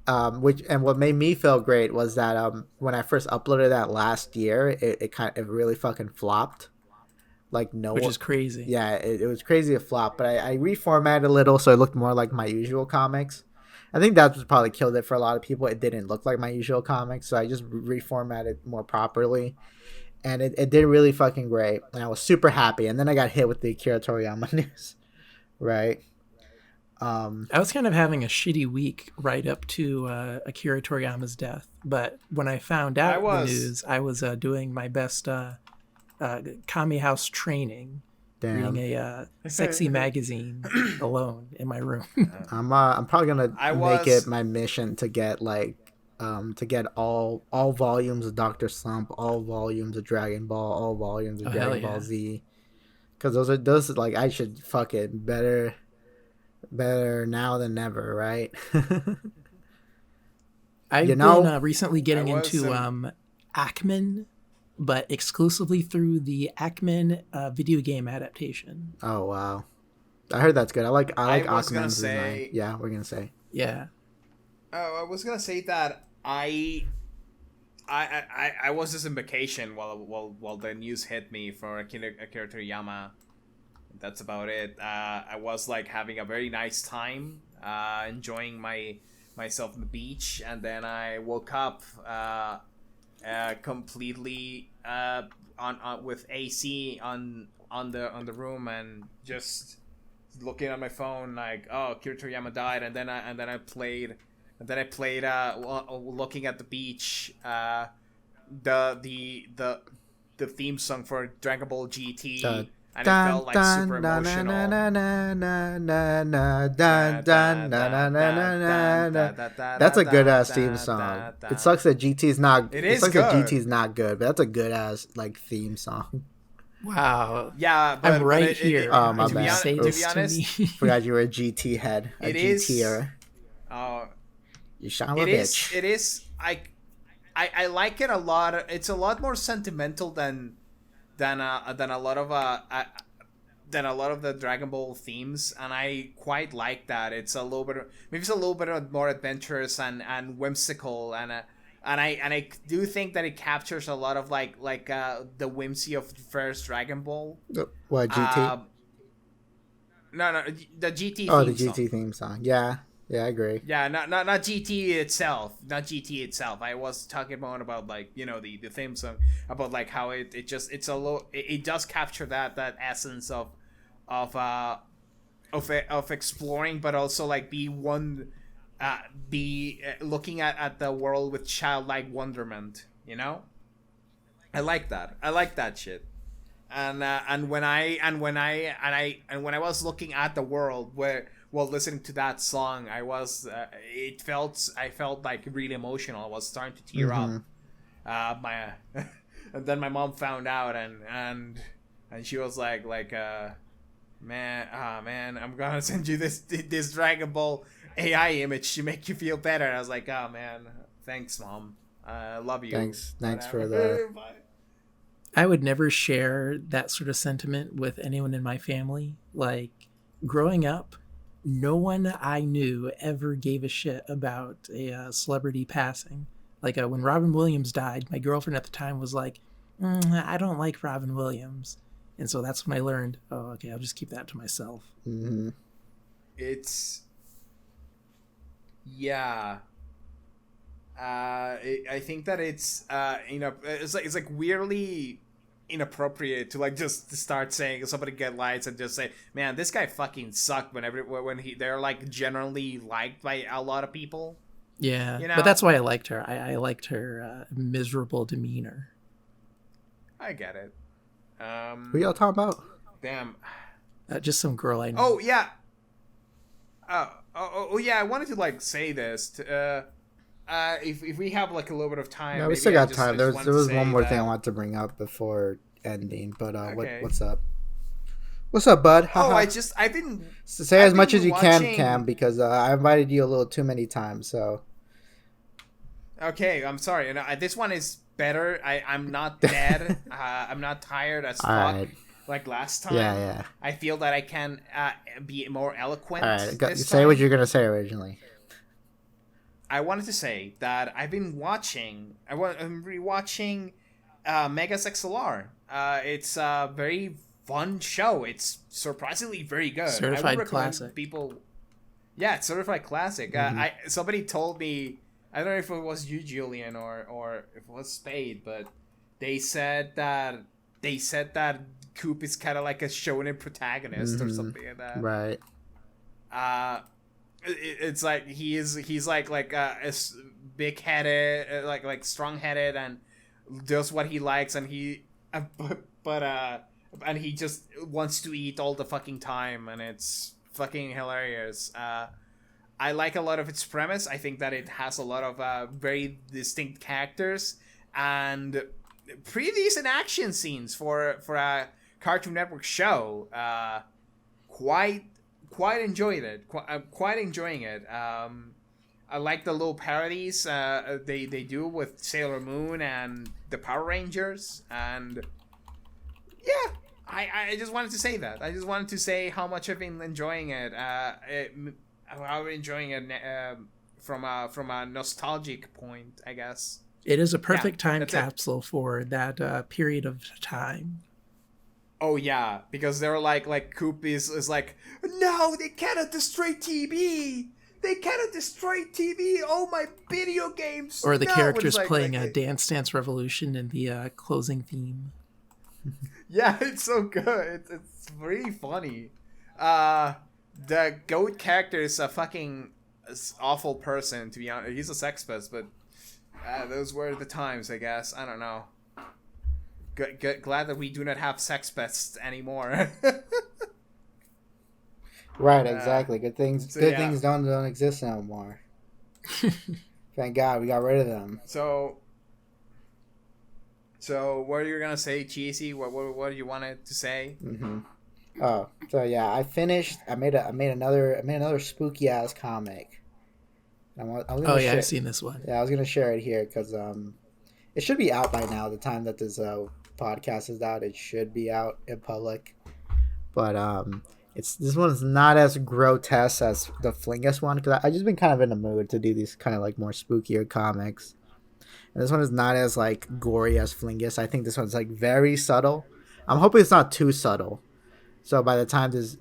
What made me feel great was that when I first uploaded that last year, it really fucking flopped. Which is crazy. Yeah, it was crazy to flop, but I reformatted a little so it looked more like my usual comics. I think that's what probably killed it for a lot of people. It didn't look like my usual comics, so I just reformatted more properly, and it did really fucking great, and I was super happy. And then I got hit with the Akira Toriyama news, right? I was kind of having a shitty week right up to Akira Toriyama's death, but when I found out the news, I was doing my best Kami House training. Damn. Reading a sexy magazine alone in my room. I'm probably gonna make it my mission to get all volumes of Dr. Slump, all volumes of Dragon Ball, all volumes of Dragon Ball Z, because those like I should fuck it better now than never, right? I've been recently getting into Ackman, but exclusively through the Ackman video game adaptation. Oh wow, I heard that's good. I like Ackman's design. Yeah, we're gonna say. Yeah. Oh, I was gonna say that I was just on vacation while the news hit me for Akira Toriyama. That's about it. I was like having a very nice time, enjoying myself on the beach, and then I woke up completely on with AC on the room, and just looking at my phone like, oh, Akira Toriyama died, and then I played looking at the beach, the theme song for Dragon Ball GT. And it felt like super emotional. That's a good ass theme song. It sucks that GT's not. It sucks that GT's not good, but that's a good ass like theme song. Wow. Yeah, but, I'm right here. Oh my bad. To be honest, forgot you were a GT head. A GTer. You son of a bitch. It is. I like it a lot. It's a lot more sentimental than a lot of the Dragon Ball themes, and I quite like that. It's a little bit more adventurous and whimsical, and I do think that it captures a lot of like the whimsy of the first Dragon Ball. What, GT? No, the GT. Oh, the GT theme song. Yeah, I agree. Yeah, not GT itself. Not GT itself. I was talking about like, you know, the theme song, about like how it does capture that essence of exploring, but also like be looking at the world with childlike wonderment. You know, I like that shit. And when I was looking at the world while listening to that song, I felt like really emotional. I was starting to tear up. And then my mom found out, and she was like, man, I'm gonna send you this Dragon Ball AI image to make you feel better. And I was like, oh man, thanks, Mom. I love you. Thanks for the. I would never share that sort of sentiment with anyone in my family. Like, growing up, no one I knew ever gave a shit about a celebrity passing. Like, when Robin Williams died, my girlfriend at the time was like, I don't like Robin Williams. And so that's when I learned, oh, okay, I'll just keep that to myself. Mm-hmm. Yeah. I think that it's it's like weirdly inappropriate to like just start saying somebody get lights and just say, man, this guy fucking sucked when they're like generally liked by a lot of people. Yeah, you know? But that's why I liked her. I liked her miserable demeanor. I get it. Who y'all talking about? Damn. Just some girl I know. Oh yeah. Oh yeah. I wanted to like say this. If we have like a little bit of time, yeah, we still got time. There was one more thing I wanted to bring up before ending, but okay. What's up? What's up, bud? I've been say as much as you watching... can, because I invited you a little too many times. So. Okay, I'm sorry. This one is better. I'm not dead. I'm not tired as fuck. Right. Like last time. Yeah. I feel that I can be more eloquent. All right, say what you're gonna say originally. I wanted to say that I've been watching. I'm rewatching Megas XLR. It's a very fun show. It's surprisingly very good. Certified classic. People. Yeah, it's certified classic. Mm-hmm. Somebody told me. I don't know if it was you, Julian, or if it was Spade, but they said that Coop is kind of like a shonen protagonist or something like that. Right. It's like he's like a big headed, like strong headed, and does what he likes, and he and he just wants to eat all the fucking time, and it's fucking hilarious. I like a lot of its premise. I think that it has a lot of very distinct characters and pretty decent action scenes for a Cartoon Network show. Quite enjoyed it. Quite enjoying it. I like the little parodies they do with Sailor Moon and the Power Rangers, and yeah, I just wanted to say that. I just wanted to say how much I've been enjoying it. How I'm enjoying it from a nostalgic point, I guess. It is a perfect time capsule for that period of time. Oh yeah, because they're like Coop is like, no, they cannot destroy TV. They cannot destroy TV. Oh, my video games. Or the characters playing Dance Dance Revolution in the closing theme. Yeah, it's so good. It's really funny. The goat character is a fucking awful person, to be honest. He's a sex pest, but those were the times, I guess. I don't know. Glad that we do not have sex pests anymore. Right, exactly. Good things don't exist anymore. Thank God we got rid of them. So what are you gonna say, Cheesy? What do you wanted to say? Mm-hmm. Oh, so yeah, I finished. I made another spooky ass comic. I've seen this one. Yeah, I was gonna share it here because it should be out by now. The time that this podcast is out, it should be out in public. But this one's not as grotesque as the Flingus one, because I just been kind of in the mood to do these kind of like more spookier comics. And this one is not as like gory as Flingus. I think this one's like very subtle. I'm hoping it's not too subtle. So by the time this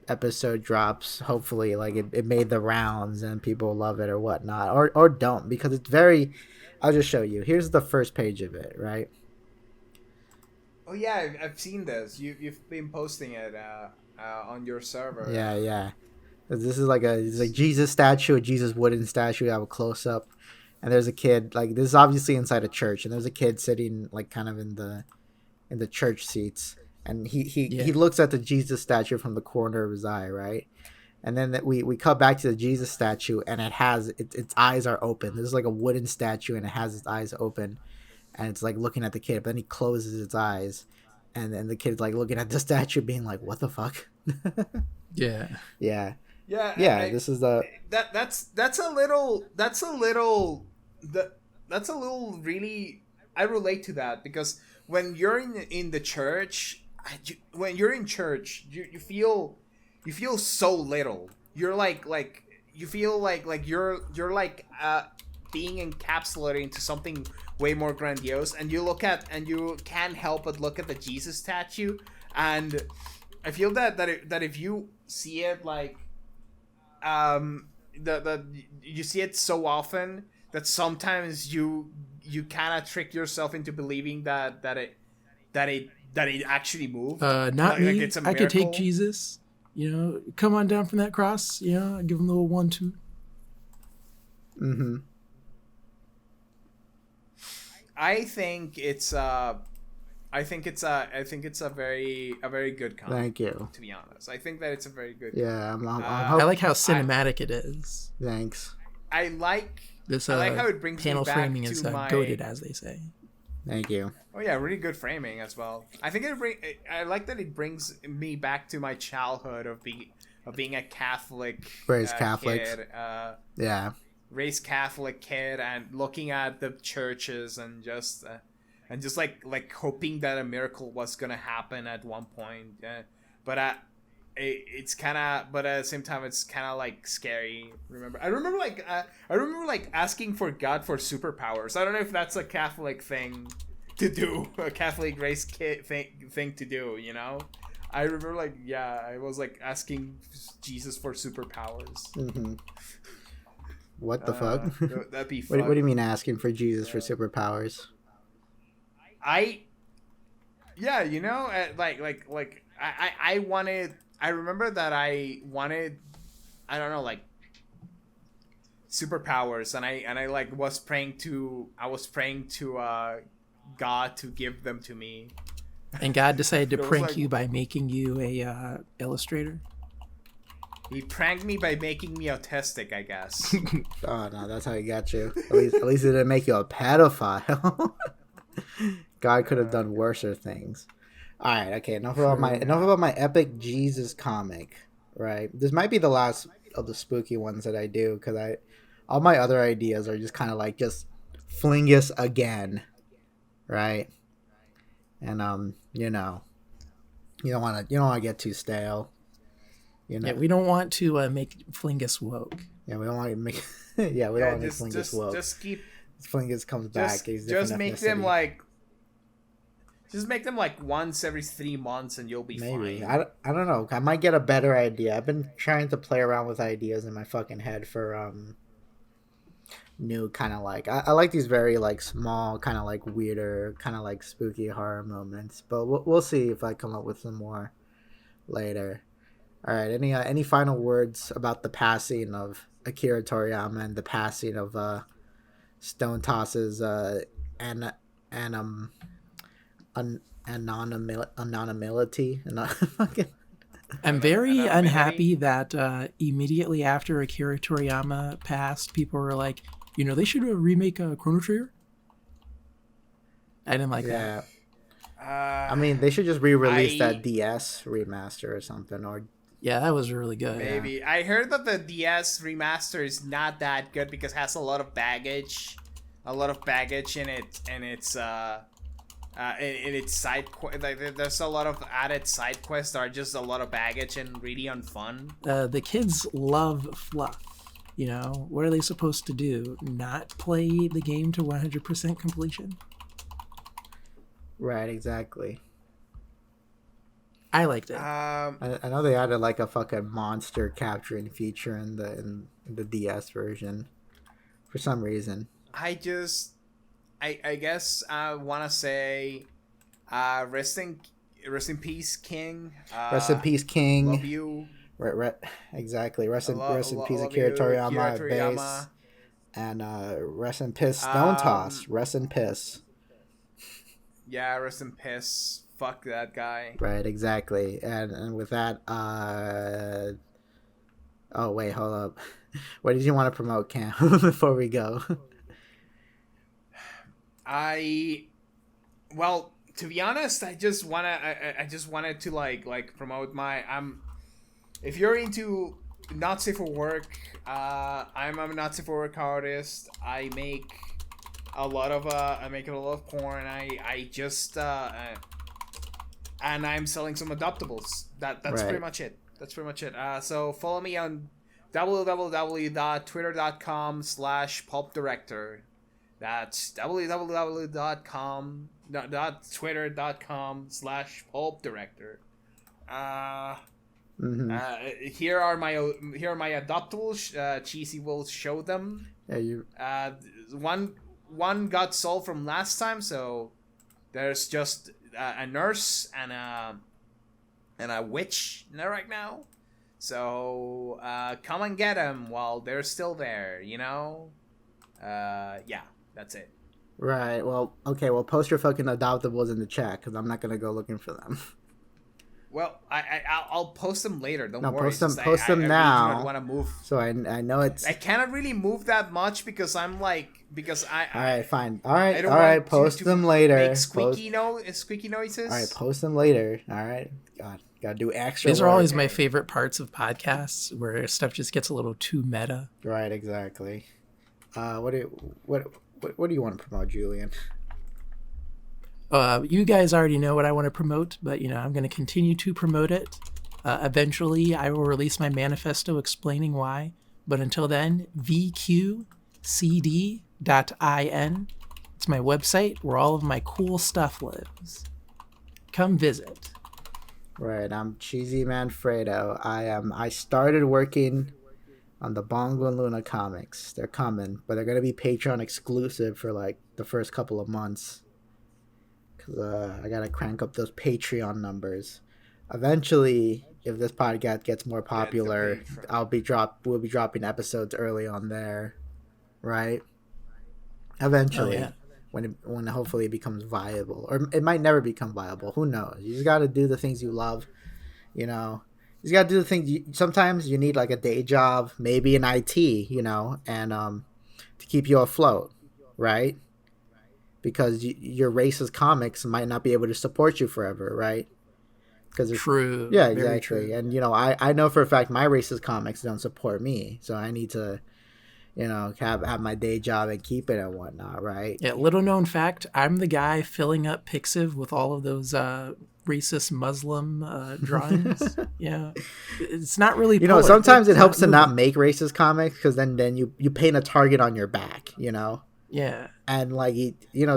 episode drops, hopefully like it made the rounds and people love it or whatnot, or don't, because it's very. I'll just show you. Here's the first page of it, right? Oh yeah, I've seen this. You've been posting it on your server. Yeah. This is like a Jesus statue, a Jesus wooden statue. I have a close up, and there's a kid. Like, this is obviously inside a church, and there's a kid sitting like kind of in the church seats. And he looks at the Jesus statue from the corner of his eye, right? And then we cut back to the Jesus statue, and it has its eyes are open. This is like a wooden statue, and it has its eyes open. and it's like looking at the kid, but then he closes its eyes, and then the kid's like looking at the statue, being like, "What the fuck?" Yeah. Yeah. Yeah. This is the that's a little really. I relate to that because when you're in the church, when you're in church, you feel so little. You're like you feel like you're being encapsulated into something way more grandiose, and you can't help but look at the Jesus statue, and I feel that if you see it like you see it so often that sometimes you kind of trick yourself into believing that it actually moved. Not me. Like it's a miracle. I could take Jesus. Come on down from that cross. Give him a little 1-2. Mm-hmm. I think it's a very good comic. Thank you. To be honest, I think that it's a very good. Yeah, I like how cinematic it is. Thanks. I like this. I like how it brings panel me back framing to is my goated, as they say. Thank you. Oh yeah, really good framing as well. I think I like that it brings me back to my childhood of being a Catholic, raised Catholic kid. Raised Catholic kid, and looking at the churches and just like hoping that a miracle was gonna happen at one point. But it's kind of, but at the same time, it's kind of like scary. I remember asking for God for superpowers. I don't know if that's a Catholic thing to do, a Catholic race kid thing to do. I remember I was like asking Jesus for superpowers. Mm-hmm. What the fuck? That'd be fun. What do you mean asking for Jesus for superpowers? I wanted. I remember that I wanted, I don't know, like superpowers, and I was praying to God to give them to me. And God decided to prank you by making you a illustrator. He pranked me by making me autistic, I guess. Oh no, that's how he got you. At least it didn't make you a pedophile. God could have done worser things. All right, okay. Enough about my epic Jesus comic. Right, this might be the last of the spooky ones that I do, because all my other ideas are just kind of like just Flingus again, right? And you don't want to get too stale. Yeah, we don't want to make Flingus woke. Yeah, we don't want to make. Yeah, we don't want to make Flingus woke. Just keep. Flingus comes back. Just make them like once every 3 months, and you'll be fine. I don't know. I might get a better idea. I've been trying to play around with ideas in my fucking head for new kind of like. I like these very like small, kind of like weirder, kind of like spooky horror moments. But we'll see if I come up with some more later. All right. Any final words about the passing of Akira Toriyama and the passing of Stone Toss's anonymity? I'm very unhappy that immediately after Akira Toriyama passed, people were like, they should remake Chrono Trigger. I didn't like that. I mean, they should just re-release that DS remaster or something. Or yeah, that was really good. Maybe. Yeah. I heard that the DS remaster is not that good because it has a lot of baggage in it, and it's in its side there's a lot of added side quests that are just a lot of baggage and really unfun. The kids love fluff. What are they supposed to do? Not play the game to 100% completion? Right, exactly. I liked it. I know they added like a fucking monster capturing feature in the DS version for some reason. I guess I want to say rest in peace, King. Rest in peace, King. Love you. Right, exactly. Rest in peace, Akira Toriyama at base. And rest in piss, Stone Toss. Rest in piss. Yeah, rest in piss. Fuck that guy. Right, exactly. And with that, oh wait, hold up. What did you want to promote, Cam, before we go? Well, to be honest, I just wanted to like promote my if you're into not safe for work, I'm a not safe for work artist. I make a lot of porn. I just and I'm selling some adoptables. That's right. Pretty much it. So follow me on www.twitter.com/Pulpdirector. That's www.twitter.com/Pulpdirector. Here are my adoptables. Cheesy will show them. Yeah, you. One got sold from last time, so there's just a nurse and a witch right now. So come and get them while they're still there. Yeah, that's it. Right. Well, okay. Well, post your fucking adoptables in the chat because I'm not gonna go looking for them. Well, I'll post them later. Don't worry. Post them now. I don't want to move. So I know it's. I cannot really move that much because I'm like All right, fine. All right. Post them later. Make squeaky noises. All right, post them later. All right. God, gotta do extra. These are always my favorite parts of podcasts, where stuff just gets a little too meta. Right. Exactly. What do you want to promote, Julian? You guys already know what I want to promote, but I'm going to continue to promote it. Eventually, I will release my manifesto explaining why. But until then, vqcd.in. It's my website where all of my cool stuff lives. Come visit. Right, I'm Cheesymanfredo. I started working on the Bongo and Luna comics. They're coming, but they're going to be Patreon exclusive for like the first couple of months. I gotta crank up those Patreon numbers. Eventually, if this podcast gets more popular, we'll be dropping episodes early on there, right? Eventually, when hopefully it becomes viable, or it might never become viable. Who knows? You just gotta do the things you love, You just gotta do the things. Sometimes you need like a day job, maybe in IT, and to keep you afloat, right? Because your racist comics might not be able to support you forever, right? True. Yeah, exactly. True. And I know for a fact my racist comics don't support me, so I need to, have my day job and keep it and whatnot, right? Yeah. Little known fact: I'm the guy filling up Pixiv with all of those racist Muslim drawings. Yeah, it's not really. Sometimes it helps to not make racist comics because then you paint a target on your back, Yeah. And like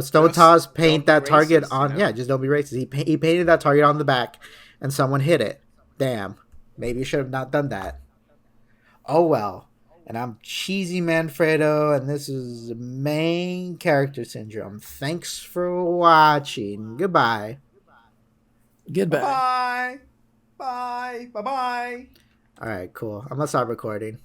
Stone Toss paint that target on just don't be racist. He painted that target on the back and someone hit it. Damn. Maybe you should have not done that. Oh well. And I'm Cheesymanfredo and this is Main Character Syndrome. Thanks for watching. Goodbye. Goodbye. Bye. Bye. Bye. All right, cool. I'm gonna stop recording.